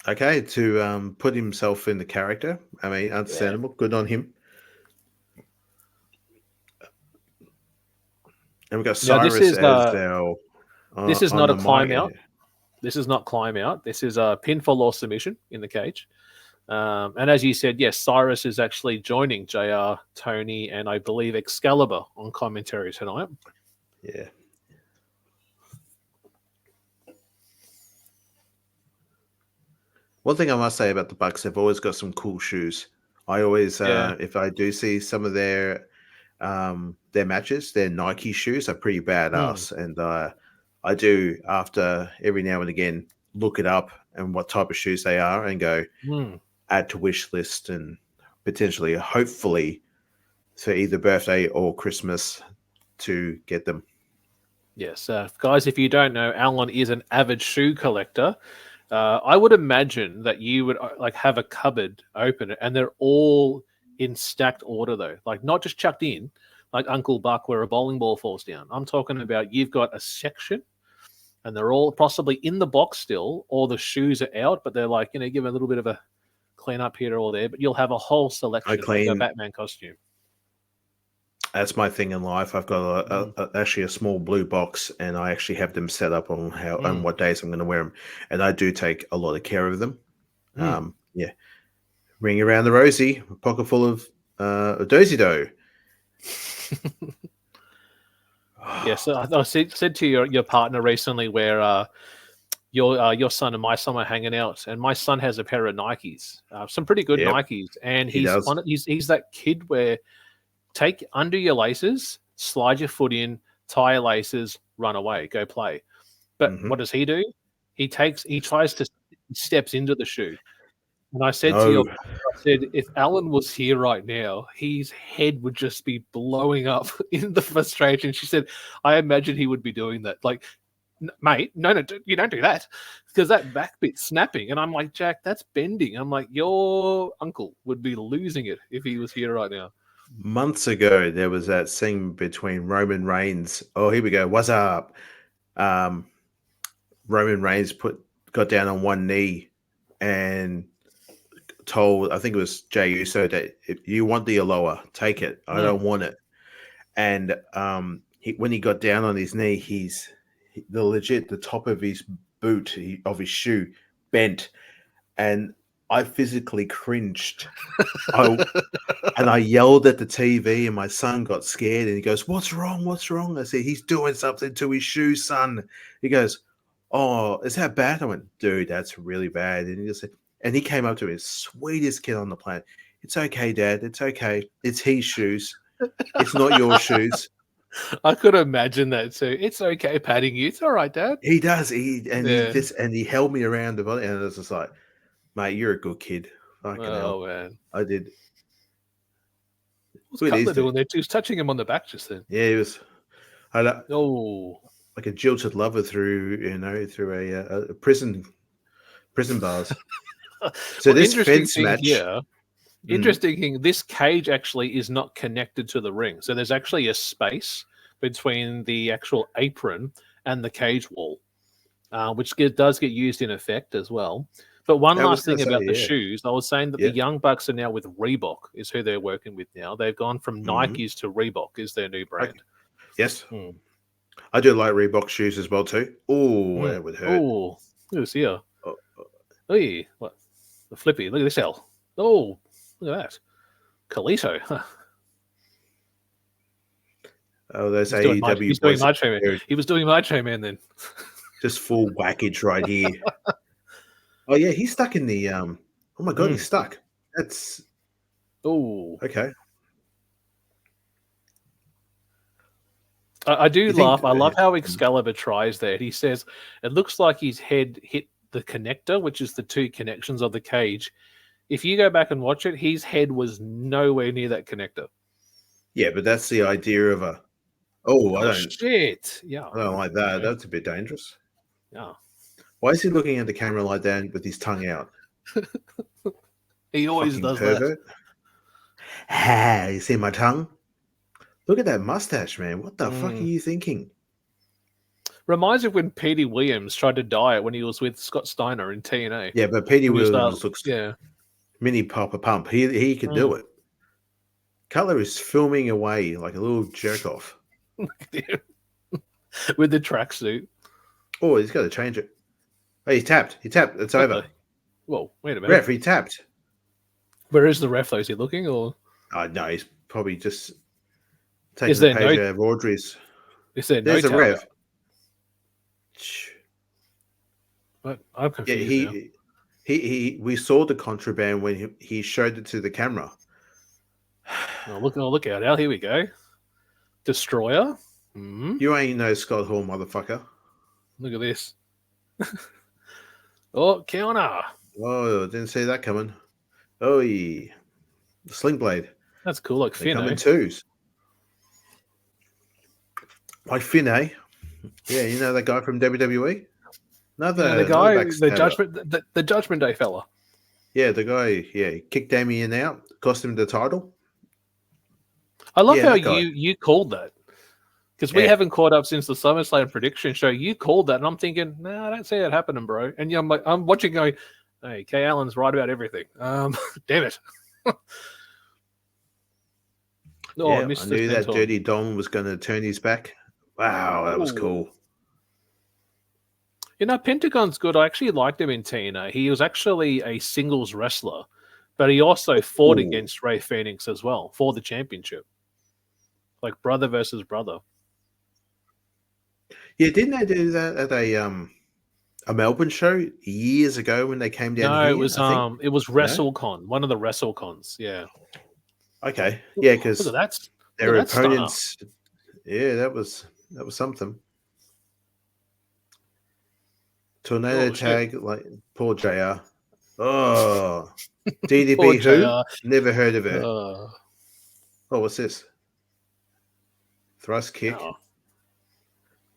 okay, to put himself in the character. I mean, understandable. Good on him. And we've got Cyrus as our... This is not a climb out. This is not climb out. This is a pinfall or submission in the cage. And as you said, yes, Cyrus is actually joining JR, Tony, and I believe Excalibur on commentary tonight. Yeah. One thing I must say about the Bucks, they've always got some cool shoes. I always, if I do see some of their matches, their Nike shoes are pretty badass. And I do, after every now and again, look it up and what type of shoes they are and go add to wish list and potentially, hopefully, for either birthday or Christmas to get them. Yes. Guys, if you don't know, Alan is an avid shoe collector. I would imagine that you would have a cupboard open and they're all in stacked order though, like not just chucked in like Uncle Buck where a bowling ball falls down. I'm talking about you've got a section and they're all possibly in the box still, or the shoes are out, but they're like, give a little bit of a clean up here or there, but you'll have a whole selection of a Batman costume. That's my thing in life. I've got actually a small blue box, and I actually have them set up on on what days I'm going to wear them, and I do take a lot of care of them. Yeah, ring around the rosy, a pocket full of dozy dough. Yes, I said to your partner recently where your son and my son were hanging out, and my son has a pair of Nikes, some pretty good Nikes, and he's that kid where undo your laces, slide your foot in, tie your laces, run away, go play. But what does he do? He steps into the shoe. And I said to if Alan was here right now, his head would just be blowing up in the frustration. She said, I imagine he would be doing that. Like, mate, no, you don't do that, because that back bit's snapping. And I'm like, Jack, that's bending. I'm like, your uncle would be losing it if he was here right now. Months ago, there was that scene between Roman Reigns. Oh, here we go. What's up? Roman Reigns got down on one knee and told, I think it was Jey Uso, that if you want the Aloha, take it. I don't want it. And when he got down on his knee, the top of his boot, of his shoe, bent. And I physically cringed. And I yelled at the TV, and my son got scared, and he goes, what's wrong? What's wrong? I said, he's doing something to his shoe, son. He goes, oh, is that bad? I went, dude, that's really bad. And he just said, and he came up to me, sweetest kid on the planet. It's okay, Dad. It's okay. It's his shoes. It's not your shoes. I could imagine that too. It's okay patting you. It's all right, Dad. He does. He held me around the body, and it was just like, mate, you're a good kid. Fucking hell. Man. I did. What's Cutler doing there? He was touching him on the back just then. Yeah, he was. Like a jilted lover through a prison bars. So this fence match. Yeah. Interesting thing, this cage actually is not connected to the ring. So there's actually a space between the actual apron and the cage wall, which does get used in effect as well. But one last thing about the shoes, I was saying that the Young Bucks are now with Reebok, is who they're working with now. They've gone from Nikes to Reebok is their new brand. Okay. Yes. I do like Reebok shoes as well too. Oh, that would hurt. Oh, look at this here. Hey, what? The flippy. Look at this L. Oh, look at that. Kalito. Huh. Oh, those AEW He's doing Macho Man. He was doing Macho Man then. Just full whackage right here. Oh yeah, he's stuck in the oh my god, he's stuck. That's okay. I do laugh. I love how Excalibur tries that. He says it looks like his head hit the connector, which is the two connections of the cage. If you go back and watch it, his head was nowhere near that connector. Yeah, but that's the idea of I shit. Yeah. I don't like that. That's a bit dangerous. Yeah. Why is he looking at the camera like that with his tongue out? He always does pervert. That. You see my tongue? Look at that mustache, man. What the fuck are you thinking? Reminds me of when Petey Williams tried to diet when he was with Scott Steiner in TNA. Yeah, but Petey Williams looks mini Papa Pump. He could do it. Cutler is filming away like a little jerk off. With the tracksuit. Oh, he's got to change it. Oh, he tapped. It's over. Whoa, wait a minute. Ref, he tapped. Where is the ref, though? Is he looking or? No, he's probably just taking the page out of Audrey's. Is there There's a ref. What? I'm confused now. We saw the contraband when he showed it to the camera. Look out, Al. Here we go. Destroyer. You ain't no Scott Hall, motherfucker. Look at this. Oh, counter. Oh, didn't see that coming. Oh, yeah. The sling blade. That's cool. Like Finn. Come in twos. Like Finn, eh? Yeah, you know that guy from WWE? The Judgment Day fella. Yeah, the guy. Yeah, he kicked Damien out, cost him the title. I love how you called that. Because we haven't caught up since the SummerSlam prediction show. You called that, and I'm thinking, no, I don't see it happening, bro. And I'm watching, going, hey, Kay Allen's right about everything. Damn it. I knew that Dirty Dom was going to turn his back. Wow, that was cool. Pentagon's good. I actually liked him in TNA. He was actually a singles wrestler, but he also fought against Ray Phoenix as well for the championship. Like brother versus brother. Yeah, didn't they do that at a Melbourne show years ago when they came down? No, it was WrestleCon, one of the WrestleCons. Yeah. Okay. Yeah, because look at that. their opponents. Yeah, that was something. Tornado tag, like poor JR. Oh, DDP who? JR. Never heard of it. Oh, what's this? Thrust kick.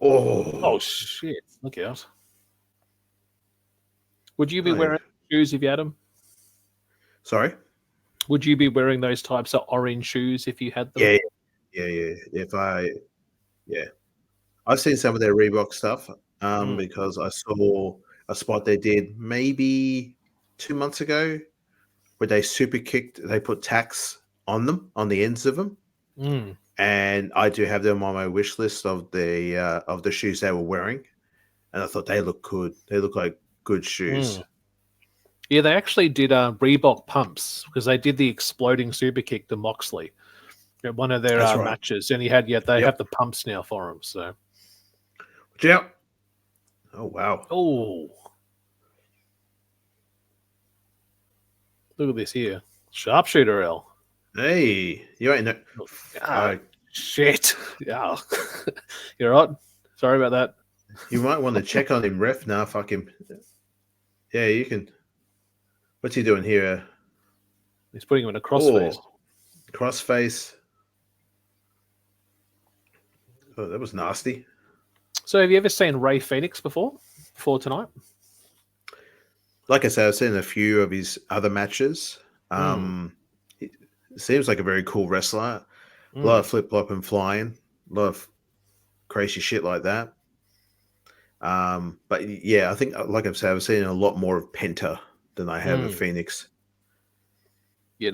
Oh shit! Look out. Would you be wearing shoes if you had them? Sorry? Would you be wearing those types of orange shoes if you had them? Yeah. I've seen some of their Reebok stuff because I saw a spot they did maybe 2 months ago where they super kicked, they put tacks on them, on the ends of them. And I do have them on my wish list of the shoes they were wearing. And I thought they look good. They look like good shoes. Yeah, they actually did Reebok pumps because they did the exploding super kick to Moxley at one of their matches, and they have the pumps now for him. So, yeah. Oh wow! Oh, look at this here, sharpshooter L. Hey, you ain't no. Shit! Yeah, you're right. Sorry about that. You might want to check on him, ref. Nah, fuck him. Yeah, you can. What's he doing here? He's putting him in a crossface. Crossface. Oh, that was nasty. So, have you ever seen Ray Phoenix before tonight? Like I said, I've seen a few of his other matches. He seems like a very cool wrestler. A lot of flip-flop and flying. A lot of crazy shit like that. But yeah, I think, like I've said, I've seen a lot more of Penta than I have of Phoenix.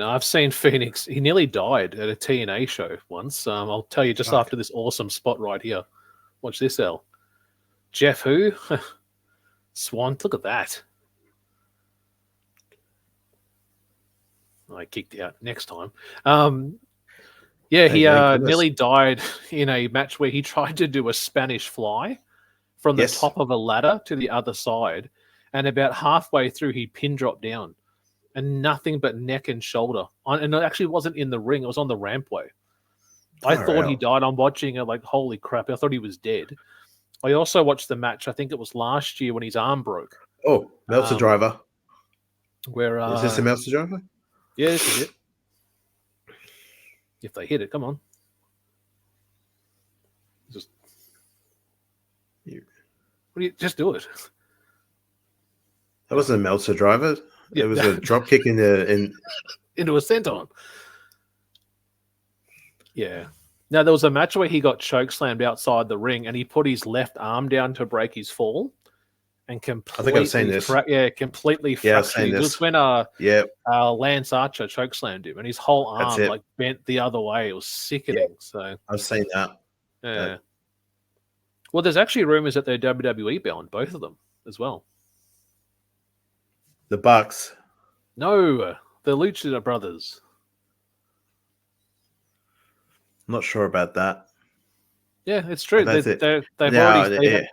I've seen Phoenix. He nearly died at a TNA show once. I'll tell you just after this awesome spot right here. Watch this, L. Jeff who? Swan, look at that. I kicked out next time. He nearly died in a match where he tried to do a Spanish fly from the top of a ladder to the other side. And about halfway through, he pin dropped down. And nothing but neck and shoulder. And it actually wasn't in the ring. It was on the rampway. I thought he died. I'm watching it like, holy crap. I thought he was dead. I also watched the match. I think it was last year when his arm broke. Oh, Meltzer driver. Where is this a Meltzer driver? Yeah, this is it. If they hit it, come on. Just do it. That wasn't a Meltzer driver. It was a drop kick into a senton. Yeah. Now there was a match where he got choke slammed outside the ring, and he put his left arm down to break his fall, and completely. I think I've seen this. Completely fractured. It was when Lance Archer choke slammed him, and his whole arm bent the other way. It was sickening. So I've seen that. Yeah. Well, there's actually rumors that they're WWE bound, both of them as well. The Bucks. No, the Lucha Brothers. I'm not sure about that. Yeah, it's true. They've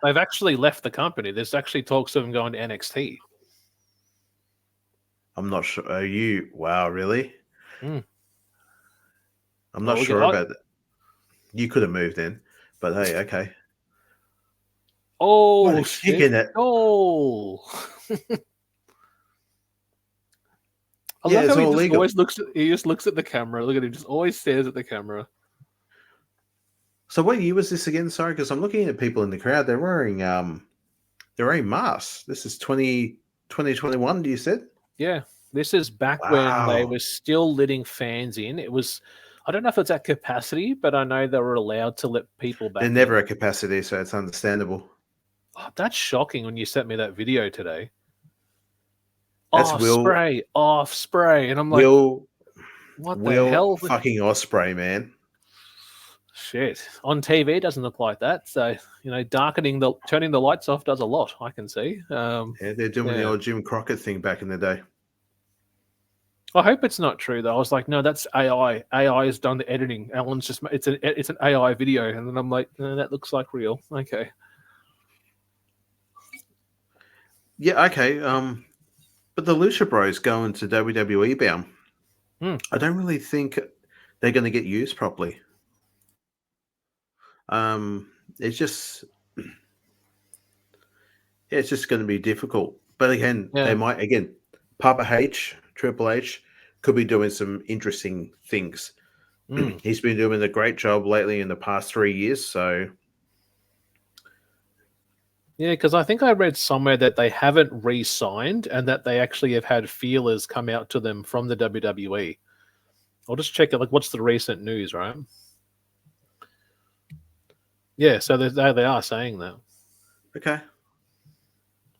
actually left the company. There's actually talks of them going to NXT. I'm not sure. Are you? Wow, really? I'm not sure about that. You could have moved in, but hey, okay. Oh, kicking it. Oh. I love how he just looks at the camera. Look at him, just always stares at the camera. So what year was this again? Sorry, because I'm looking at people in the crowd. They're wearing masks. This is 2021, you said? Yeah. This is back when they were still letting fans in. It was I don't know if it's at capacity, but I know they were allowed to let people back. They're never at capacity, so it's understandable. Oh, that's shocking when you sent me that video today. That's Off Will. spray, off spray. And I'm like, what the Will hell? fucking Ospreay, man. Shit. On TV, it doesn't look like that. So, turning the lights off does a lot, I can see. Yeah, they're doing the old Jim Crockett thing back in the day. I hope it's not true, though. I was like, no, that's AI. AI has done the editing. Alan's just, it's an AI video. And then I'm like, no, that looks like real. Okay. Yeah, okay. But the Lucha Bros going to WWE bound. I don't really think they're going to get used properly. It's just going to be difficult. But again, they might Papa H, Triple H could be doing some interesting things. He's been doing a great job lately in the past 3 years. So yeah, because I think I read somewhere that they haven't re-signed and that they actually have had feelers come out to them from the WWE. I'll just check it. Like, what's the recent news, right? Yeah, so they are saying that. okay,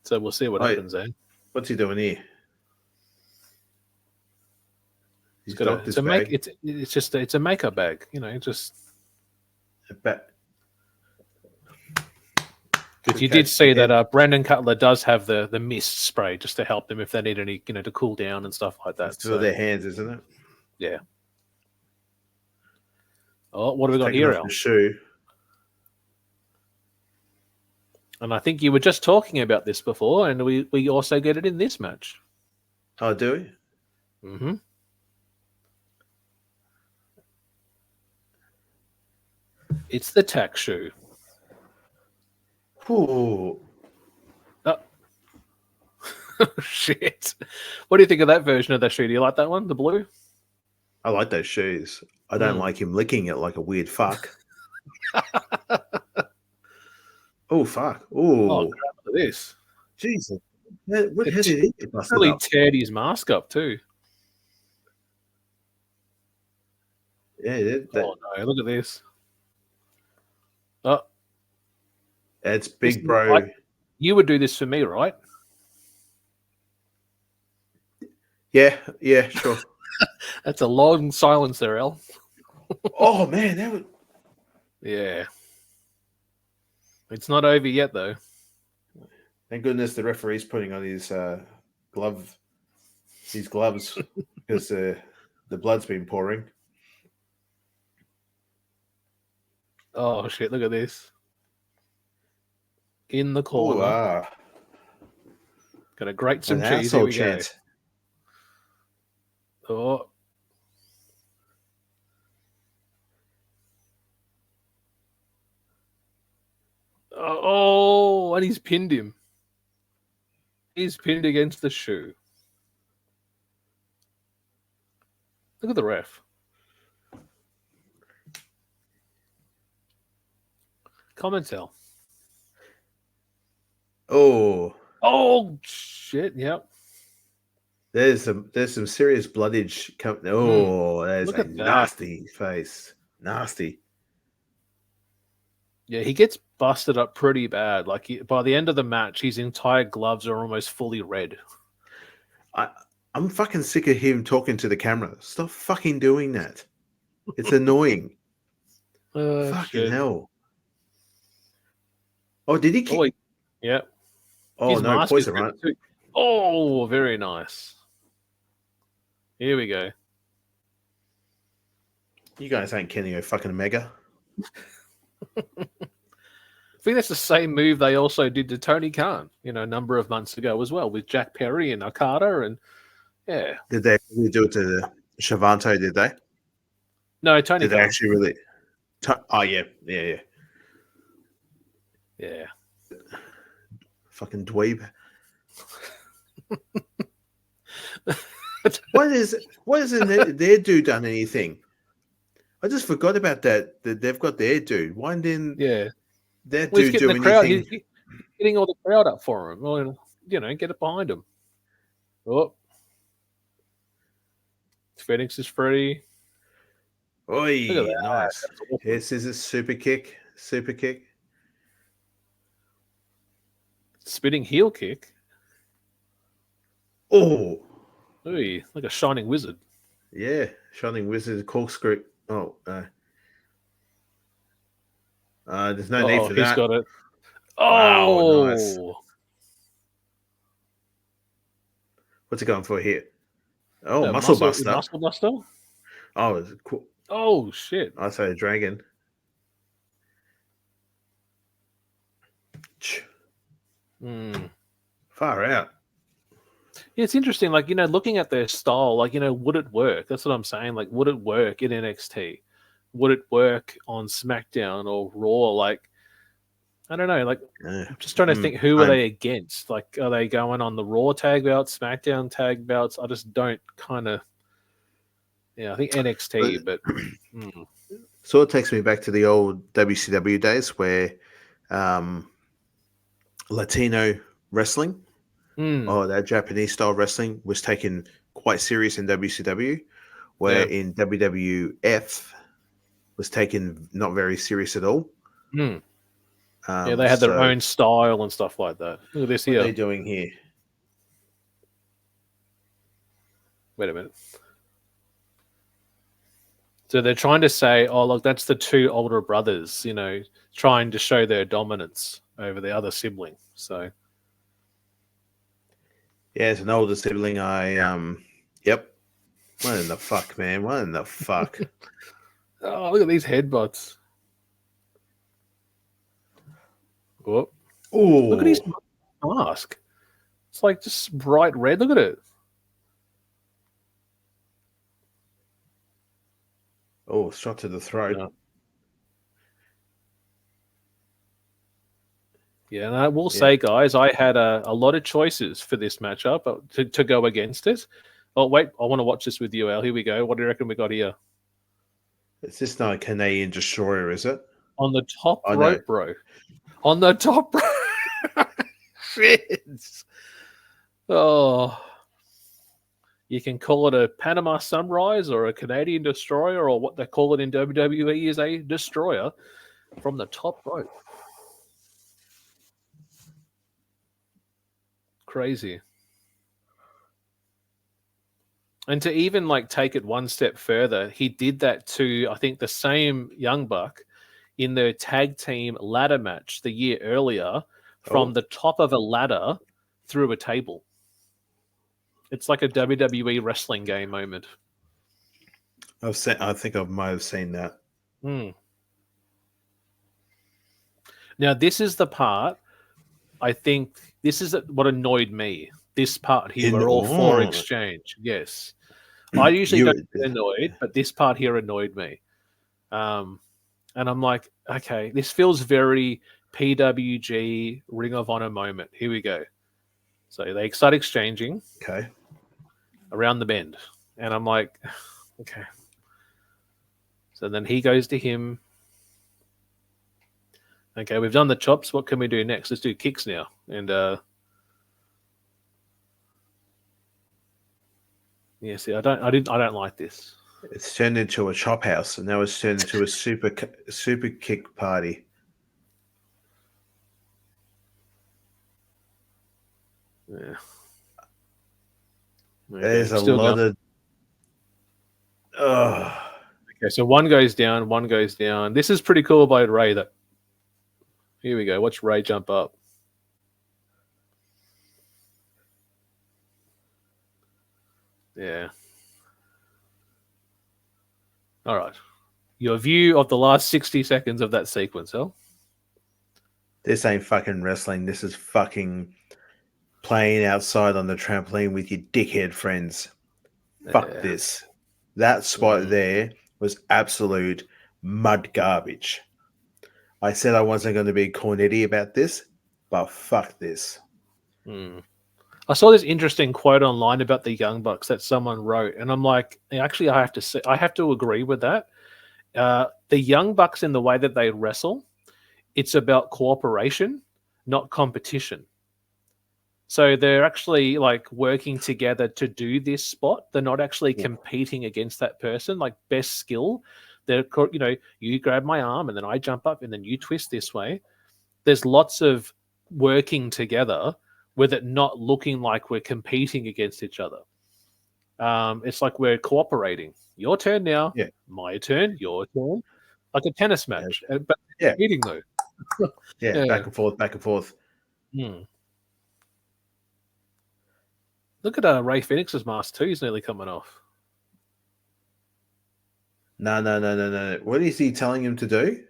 So we'll see what happens there. what's he doing here? He's It's a makeup bag, just. But you did see that Brandon Cutler does have the mist spray just to help them if they need any, to cool down and stuff like that. It's for their hands, isn't it? Yeah. Oh, what have we got here, Al? The shoe. And I think you were just talking about this before, and we also get it in this match. Oh, do we? Mm-hmm. It's the tack shoe. Ooh. Oh. Shit. What do you think of that version of that shoe? Do you like that one, the blue? I like those shoes. I don't like him licking it like a weird fuck. Oh, fuck. Ooh. Oh, look at this. Jesus. What did he get busted really up? teared his mask up, too. Yeah, oh, no. Look at this. Oh. It's big, bro. You would do this for me, right? Yeah, sure. That's a long silence there, Al. Oh, man. That was... Yeah. It's not over yet, though. Thank goodness the referee's putting on his gloves because the blood's been pouring. Oh, shit. Look at this. In the corner. Ooh, ah. Gonna grate some cheese. Here we go. Oh. Oh, and he's pinned him. He's pinned against the shoe. Look at the ref. Come and tell. Oh. Oh, shit. Yep. There's some serious bloodage coming. Oh, that is a nasty face. Nasty. Yeah, he gets busted up pretty bad. Like by the end of the match, his entire gloves are almost fully red. I'm fucking sick of him talking to the camera. Stop fucking doing that. It's annoying. Fucking hell. Oh, did he? Yeah. Oh, his no, poison, right? Oh, very nice. Here we go. You guys ain't Kenny fucking Omega. I think that's the same move they also did to Tony Khan, a number of months ago as well, with Jack Perry and Okada, and yeah. Did they really do it to Shavante? Did they? No, Tony. Did Khan. they actually really? Oh yeah. Fucking dweeb. Why isn't their dude done anything? I just forgot about that they've got their dude. Why didn't their dude do anything? He's getting all the crowd up for him. Well, get it behind him. Oh. Phoenix is free. Oi, Look at that. nice. That's awesome. This is a super kick. Super kick. Spinning heel kick. Oh, Ooh, like a shining wizard. yeah. Shining Wizard corkscrew. Oh, there's no need for He's that. got it. Wow, Oh, nice. What's it going for here? Oh, muscle buster. Muscle buster. Oh, it's cool. Oh shit. I say a dragon. Far out. Yeah, it's interesting. Like, looking at their style, like, would it work? That's what I'm saying. Like, would it work in NXT? Would it work on SmackDown or Raw? Like, I don't know. Like, I'm just trying to think, who are they against? Like, are they going on the Raw tag belts, SmackDown tag belts? I just don't kind of. Yeah, I think NXT, but. Sort of takes me back to the old WCW days where Latino wrestling or that Japanese style wrestling was taken quite serious in WCW, where in WWF was taken not very serious at all. Yeah, they had their own style and stuff like that. Look at this here. What are they doing here? Wait a minute. So they're trying to say, oh, look, that's the two older brothers, trying to show their dominance over the other sibling. So, yeah, as an older sibling, yep. What in the fuck, man? What in the fuck? Oh, look at these headbutts. Oh, look at his mask. It's like just bright red. Look at it. Oh, shot to the throat. Yeah, and I will say, guys, I had a lot of choices for this matchup to go against it. Oh, wait, I want to watch this with you, Al. Here we go. What do you reckon we got here? It's just not a Canadian destroyer, is it? On the top rope, bro. On the top rope. Shit. Oh. You can call it a Panama Sunrise or a Canadian destroyer, or what they call it in WWE is a destroyer from the top rope. Crazy. And to even take it one step further, he did that to, I think, the same Young Buck in their tag team ladder match the year earlier from the top of a ladder through a table. It's like a WWE wrestling game moment. I think I might have seen that. Now, this is the part, I think, this is what annoyed me. This part here, we're all for exchange. Yes. I usually don't get annoyed, but this part here annoyed me. And I'm like, okay, this feels very PWG Ring of Honor moment. Here we go. So they start exchanging. Okay. Around the bend. And I'm like, okay. So then he goes to him. Okay, we've done the chops. What can we do next? Let's do kicks now. And yeah, see, I don't like this. It's turned into a chop house, and now it's turned into a super kick party. Yeah. There's a lot of. Okay, so one goes down, one goes down. This is pretty cool by Ray. Here we go. Watch Ray jump up. Yeah. All right. Your view of the last 60 seconds of that sequence, Hel? This ain't fucking wrestling. This is fucking playing outside on the trampoline with your dickhead friends. Fuck this. That spot there was absolute mud garbage. I said I wasn't going to be cornetty about this, but fuck this. I saw this interesting quote online about the Young Bucks that someone wrote, and I'm like, actually, I have to agree with that. The Young Bucks, in the way that they wrestle, it's about cooperation, not competition. So they're actually working together to do this spot. They're not actually competing against that person, best skill. You grab my arm and then I jump up and then you twist this way. There's lots of working together with it not looking like we're competing against each other. It's like we're cooperating. Your turn now. Yeah. My turn. Your turn. Like a tennis match. But competing though. Yeah, back and forth, back and forth. Look at Ray Phoenix's mask too. He's nearly coming off. No. What is he telling him to do?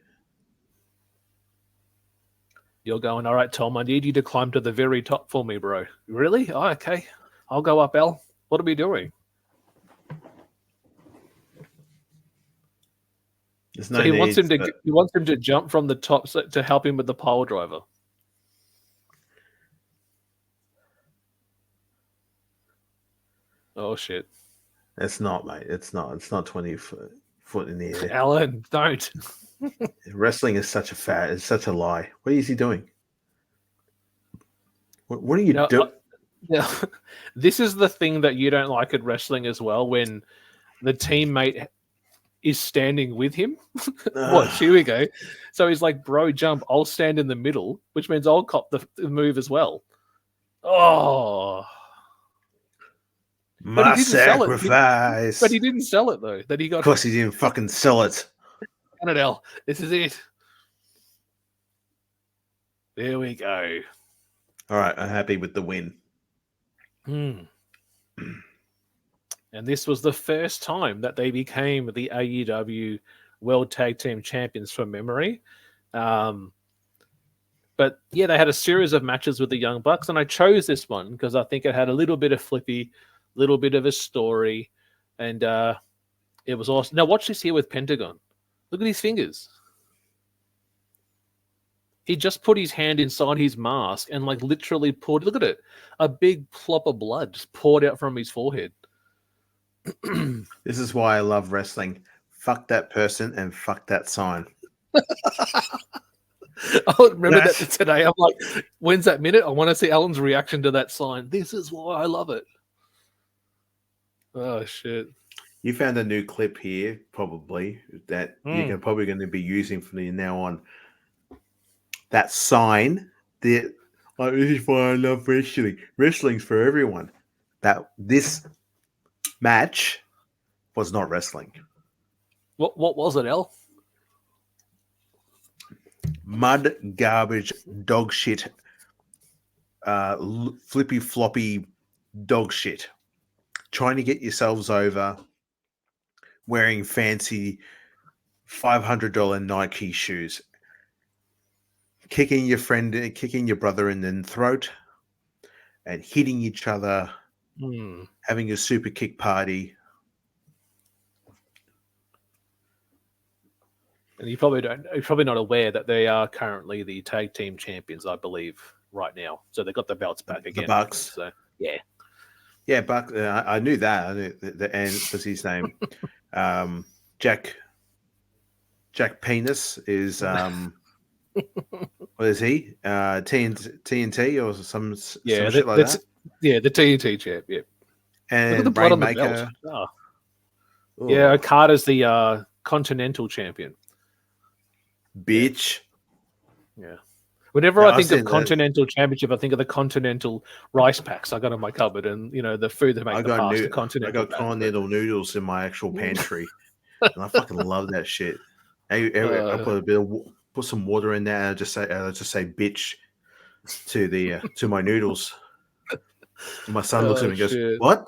You're going, all right, Thom, I need you to climb to the very top for me, bro. Really? Oh, okay. I'll go up, Al. What are we doing? He wants him to jump from the top to help him with the pile driver. Oh shit! It's not, mate. It's not 20 foot in the air. Alan, don't. Wrestling is such a lie. What is he doing? What are you doing? Yeah, this is the thing that you don't like at wrestling as well. When the teammate is standing with him. Watch, here we go. So he's like, bro, jump. I'll stand in the middle, which means I'll cop the move as well. Oh. My sacrifice. But he didn't sell it, though. Of course he didn't fucking sell it. Canadell, this is it. There we go. All right, I'm happy with the win. And this was the first time that they became the AEW World Tag Team Champions from memory. But yeah, they had a series of matches with the Young Bucks, and I chose this one because I think it had a little bit of flippy, little bit of a story, and it was awesome. Now watch this here with Pentagon. Look at his fingers. He just put his hand inside his mask and like literally poured, look at it, a big plop of blood just poured out from his forehead. This is why I love wrestling. Fuck that person and fuck that sign. I remember that today. I'm like, when's that minute? I want to see Alan's reaction to that sign. This is why I love it. Oh, shit. You found a new clip here, probably, that you're probably going to be using from now on. That sign, this is why I love wrestling. Wrestling's for everyone. This match was not wrestling. What was it, El? Mud, garbage, dog shit, flippy floppy dog shit. Trying to get yourselves over, wearing fancy $500 Nike shoes, kicking your brother in the throat, and hitting each other, having a super kick party. And you're probably not aware that they are currently the tag team champions, I believe, right now. So they got the belts back again. The Bucks. So yeah. Yeah, Buck. I knew that. I knew and what's his name? Jack Penis is what is he? TNT or some shit like that. Yeah, the TNT champ. Yeah. And look at the blood on the Rainmaker. belt. Oh. Yeah, Okada's the Continental champion. Bitch. Yeah. Whenever I think of Continental Championship, I think of the Continental rice packs I got in my cupboard, and the food they make the pasta Continental. I got Continental noodles in my actual pantry, and I fucking love that shit. I put some water in there, and I just say bitch to my noodles. And my son looks at me and goes, shit. What?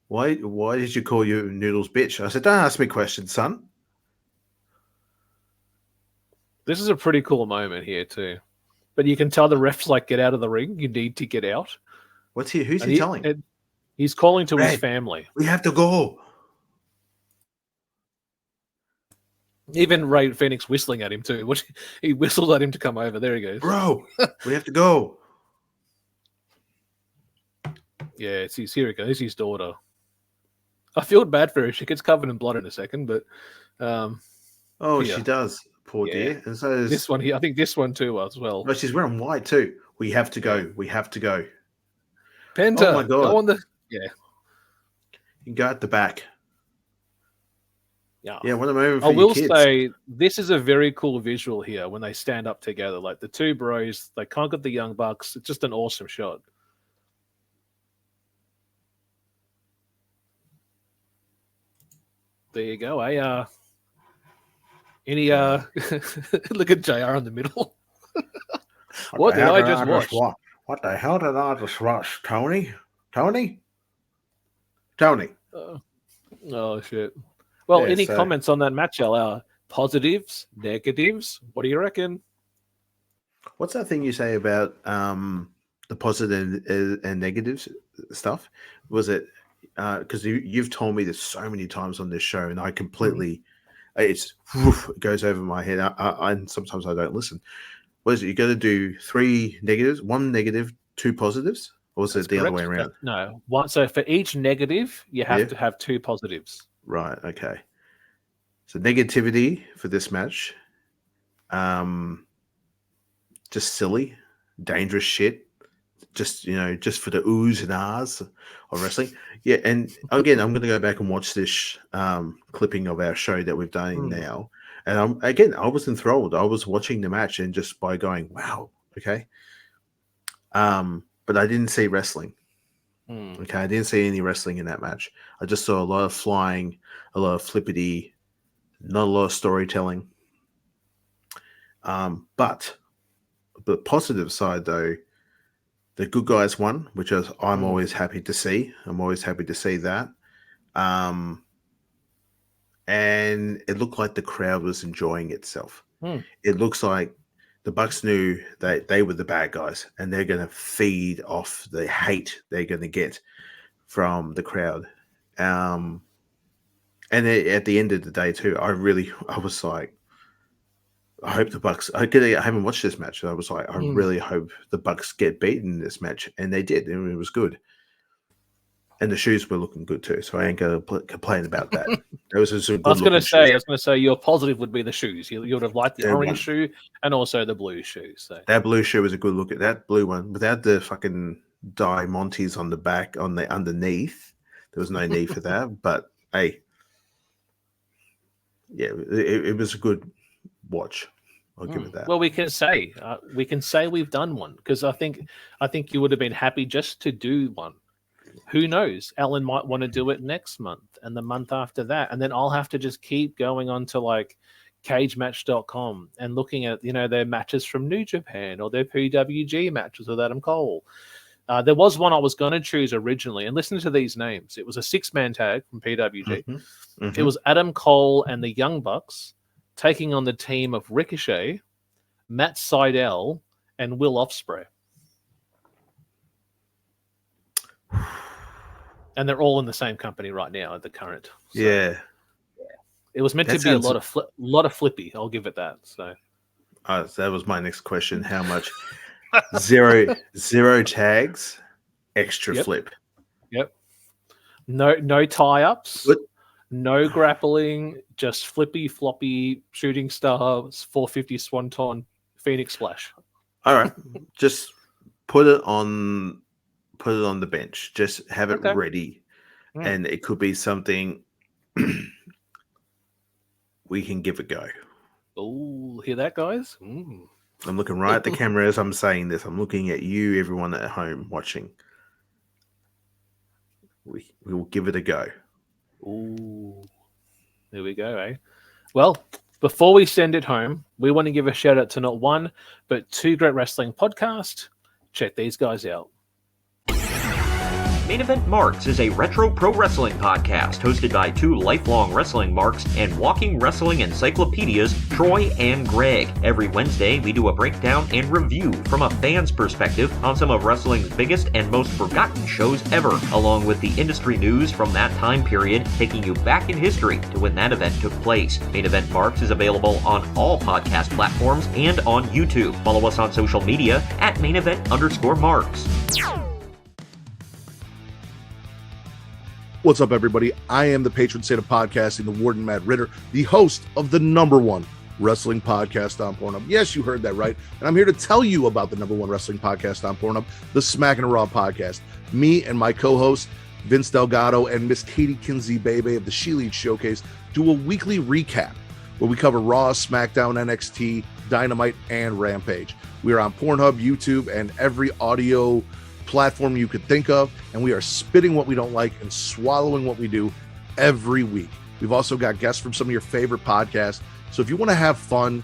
Why did you call your noodles bitch? I said, don't ask me questions, son. This is a pretty cool moment here too. But you can tell the ref's like, get out of the ring. You need to get out. Who's he telling? He's calling to his family. We have to go. Even Ray Phoenix whistling at him too. He whistles at him to come over. There he goes. Bro, we have to go. Yeah, here he goes. His daughter. I feel bad for her. She gets covered in blood in a second, but she does. Poor dear. And so this one here, I think this one too as well. But she's wearing white too. We have to go. We have to go. Penta. Oh my god. Go on You can go at the back. Yeah, what a moment for I your will kids. say this is a very cool visual here when they stand up together, like the two bros. They conquered the Young Bucks. It's just an awesome shot. There you go. Look at JR in the middle. What did I just watch? What the hell did I just watch, Tony? Tony? Oh shit. Well, Yeah, any so- comments on that match, LR? Positives, negatives? What do you reckon? What's that thing you say about the positive and negatives stuff? Was it because you've told me this so many times on this show, and I completely it goes over my head. And sometimes I don't listen. What is it? You got to do 3 negatives, 1 negative, 2 positives, or was it the other way around? No. One. So for each negative, you have to have 2 positives. Right. Okay. So negativity for this match, just silly, dangerous shit. Just just for the oohs and ahs of wrestling. Yeah, and again, I'm going to go back and watch this clipping of our show that we've done now. And I was enthralled. I was watching the match and just by going, wow, okay. But I didn't see wrestling. Okay, I didn't see any wrestling in that match. I just saw a lot of flying, a lot of flippity, not a lot of storytelling. But the positive side, though, the good guys won, which I'm always happy to see. I'm always happy to see that. And it looked like the crowd was enjoying itself. It looks like the Bucks knew that they were the bad guys, and they're going to feed off the hate they're going to get from the crowd. And at the end of the day, too, I was like, I hope the Bucks. I haven't watched this match, and I was like, I really hope the Bucks get beaten in this match, and they did, and it was good. And the shoes were looking good too, so I ain't gonna complain about that. It was a good. I was going to say your positive would be the shoes. You would have liked the orange shoe and also the blue shoe. So that blue shoe was a good look. At that blue one without the fucking diamantes on the back, on the underneath. There was no need for that, but hey, yeah, it was a good watch. I'll give it that. Well, we can say we've done one because I think you would have been happy just to do one. Who knows? Ellen might want to do it next month and the month after that, and then I'll have to just keep going on to like cagematch.com and looking at their matches from New Japan or their PWG matches with Adam Cole. There was one I was going to choose originally, and listen to these names. It was a 6-man tag from PWG. It was Adam Cole and the Young Bucks taking on the team of Ricochet, Matt Sydal, and Will Ospreay. And they're all in the same company right now at the current. So, yeah. It was meant to be a lot of flippy. I'll give it that. So that was my next question. How much? zero tags, extra flip. Yep. No tie-ups. Good. No grappling, just flippy, floppy, shooting stars, 450 swanton, Phoenix Splash. All right. Just put it on the bench. Just have it ready. And it could be something we can give a go. Oh, hear that, guys? I'm looking right at the camera as I'm saying this. I'm looking at you, everyone at home watching. We will give it a go. Ooh, there we go, eh? Well, before we send it home, we want to give a shout out to not one, but 2 great wrestling podcasts. Check these guys out. Main Event Marks is a retro pro wrestling podcast hosted by 2 lifelong wrestling marks and walking wrestling encyclopedias, Troy and Greg. Every Wednesday, we do a breakdown and review from a fan's perspective on some of wrestling's biggest and most forgotten shows ever, along with the industry news from that time period, taking you back in history to when that event took place. Main Event Marks is available on all podcast platforms and on YouTube. Follow us on social media at @main-event_marks. What's up, everybody? I am the patron saint of podcasting, the Warden Matt Ritter, the host of the #1 wrestling podcast on Pornhub. Yes, you heard that right. And I'm here to tell you about the #1 wrestling podcast on Pornhub, the Smackin' Raw podcast. Me and my co-host, Vince Delgado and Miss Katie Kinsey Bebe of the She Lead Showcase do a weekly recap where we cover Raw, SmackDown, NXT, Dynamite, and Rampage. We are on Pornhub, YouTube, and every audio platform you could think of, and we are spitting what we don't like and swallowing what we do every week. We've also got guests from some of your favorite podcasts. So if you want to have fun,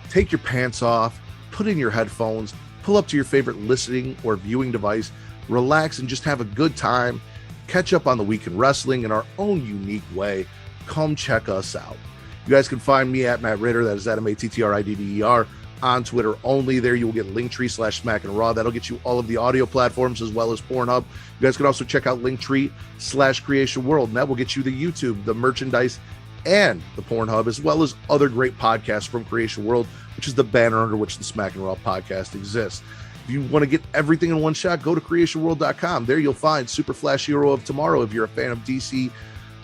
take your pants off, put in your headphones, pull up to your favorite listening or viewing device, relax, and just have a good time. Catch up on the week in wrestling in our own unique way. Come check us out. You guys can find me at Matt Ritter. That is at MATTRIDDER on Twitter only. There you will get Linktree/Smackin Raw. That'll get you all of the audio platforms as well as Pornhub. You guys can also check out Linktree/Creation World, and that will get you the YouTube, the merchandise, and the Pornhub, as well as other great podcasts from Creation World, which is the banner under which the Smackin Raw podcast exists. If you want to get everything in one shot, go to creationworld.com. There you'll find Super Flash Hero of Tomorrow if you're a fan of DC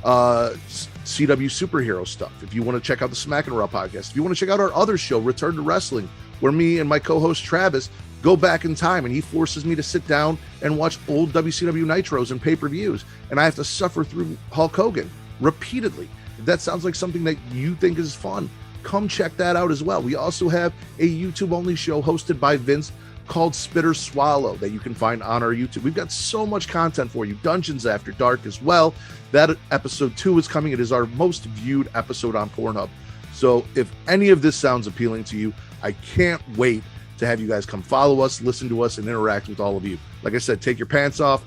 CW superhero stuff. If you want to check out the Smackin Raw podcast, if you want to check out our other show, Return to Wrestling, where me and my co-host Travis go back in time and he forces me to sit down and watch old WCW Nitros and pay-per-views, and I have to suffer through Hulk Hogan repeatedly. If that sounds like something that you think is fun, come check that out as well. We also have a YouTube-only show hosted by Vince called Spitter Swallow that you can find on our YouTube. We've got so much content for you. Dungeons After Dark as well. That episode 2 is coming. It is our most viewed episode on Pornhub. So if any of this sounds appealing to you, I can't wait to have you guys come follow us, listen to us, and interact with all of you. Like I said, take your pants off,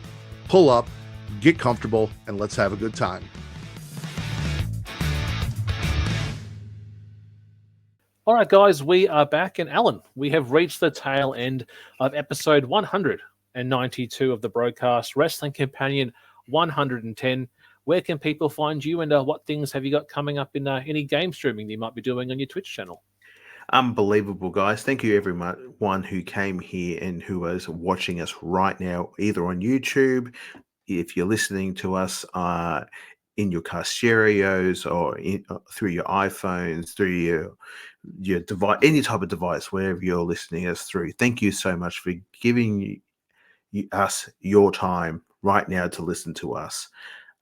pull up, get comfortable, and let's have a good time. All right, guys, we are back. And Alan, we have reached the tail end of episode 192 of the BroKast Wrestling Companion 110. Where can people find you, and what things have you got coming up in any game streaming you might be doing on your Twitch channel? Unbelievable, guys. Thank you, everyone who came here and who is watching us right now, either on YouTube, if you're listening to us in your car stereos or through your iPhones, through your device, any type of device, wherever you're listening us through. Thank you so much for giving us your time right now to listen to us.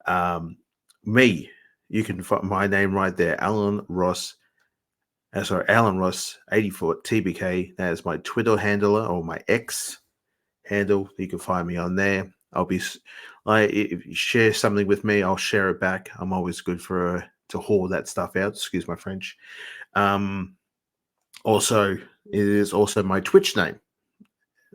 You can find my name right there, Alan Ross 84 TBK. That is my Twitter handler or my X handle. You can find me on there. I'll be if you share something with me, I'll share it back. I'm always good to haul that stuff out. Excuse my French. Also, it is also my Twitch name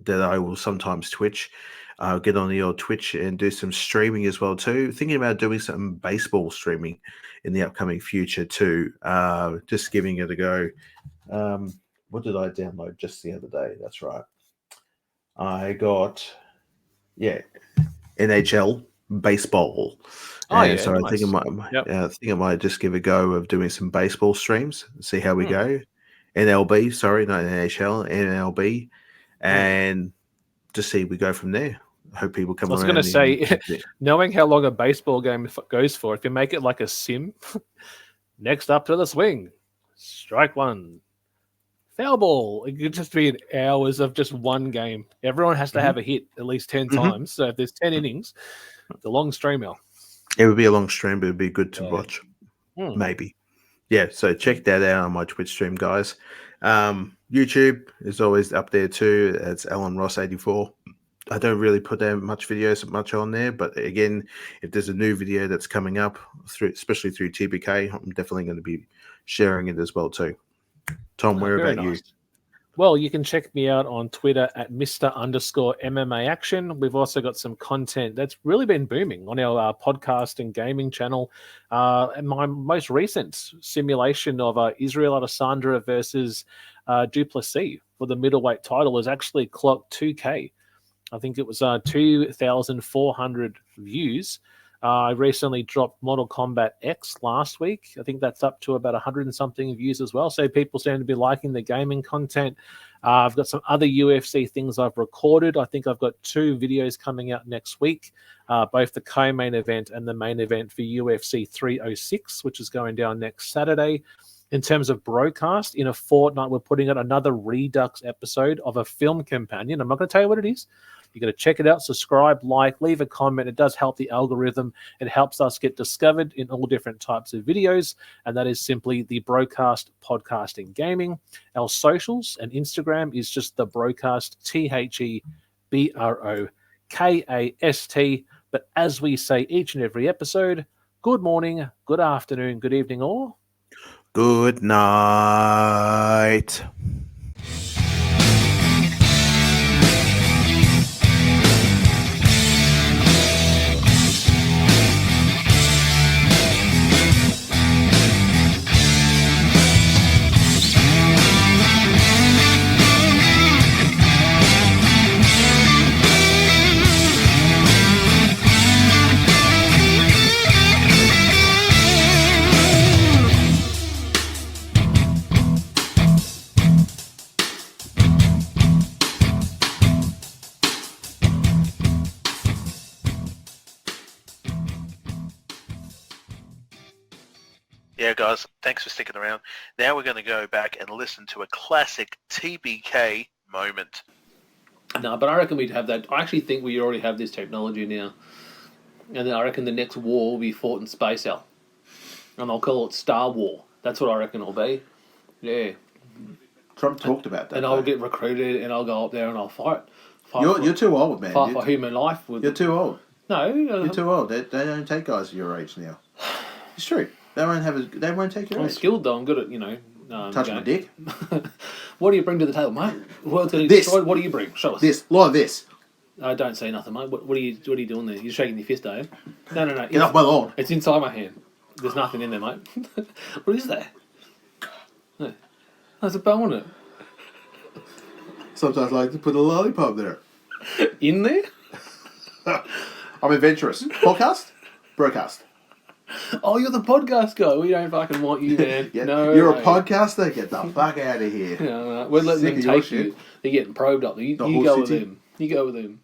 that I will sometimes Twitch. I'll get on your Twitch and do some streaming as well too. Thinking about doing some baseball streaming in the upcoming future too. Just giving it a go. What did I download just the other day? That's right. I got NHL baseball. So nice. I think I might just give a go of doing some baseball streams, see how we go. NLB, sorry, not NHL, NLB, and just see we go from there. I hope people come around. I was going to say, knowing how long a baseball game goes for, if you make it like a sim, next up to the swing, strike one, foul ball. It could just be hours of just one game. Everyone has to have a hit at least 10 times. So if there's 10 innings, it's a long stream out. It would be a long stream, but it would be good to watch. Maybe. Yeah, so check that out on my Twitch stream, guys. YouTube is always up there too. It's Alan Ross 84. I don't really put much on there, but again, if there's a new video that's coming up, especially through TBK, I'm definitely going to be sharing it as well too. Tom, where about you? Well, you can check me out on Twitter at Mr_MMA Action. We've also got some content that's really been booming on our podcast and gaming channel. And my most recent simulation of Israel Adesanya versus Duplessis for the middleweight title has actually clocked 2K. I think it was 2,400 views. I recently dropped Mortal Kombat X last week. I think that's up to about 100 and something views as well. So people seem to be liking the gaming content. I've got some other UFC things I've recorded. I think I've got 2 videos coming out next week, both the co-main event and the main event for UFC 306, which is going down next Saturday. In terms of BroKast, in a fortnight, we're putting out another Redux episode of a film companion. I'm not going to tell you what it is. You got to check it out, subscribe, like, leave a comment. It does help the algorithm. It helps us get discovered in all different types of videos, and that is simply the BroKast Podcasting Gaming. Our socials and Instagram is just the BroKast, TheBroKast. But as we say each and every episode, good morning, good afternoon, good evening, or Good night. Yeah, guys, thanks for sticking around. Now we're going to go back and listen to a classic TBK moment. no, but I reckon we'd have that. I actually think we already have this technology now. And then I reckon the next war will be fought in space, Al. And I'll call it Star War. That's what I reckon it'll be. Yeah. Trump talked about that. And I'll get recruited and I'll go up there and I'll fight. You're too old, man. Fight for human life. You're too old. No. You're too old. They don't take guys your age now. It's true. They won't take your I'm age. skilled though. I'm good at, Touch my dick. What do you bring to the table, mate? World's getting This. destroyed. What do you bring? Show us. This. Like this. I don't say nothing, mate. What are you doing there? You're shaking your fist, are you? No. Get off my lawn. It's inside my hand. There's nothing in there, mate. What is that? No. There's a bow on it. Sometimes I like to put a lollipop there. In there? I'm adventurous. Podcast? BroKast. Oh, you're the podcast guy. We don't fucking want you, man. Yeah. No, You're mate. a podcaster? Get the fuck out of here. No. We're letting Sick them of your take shit. you. They're getting probed up. You The whole go with city. them. You go with them.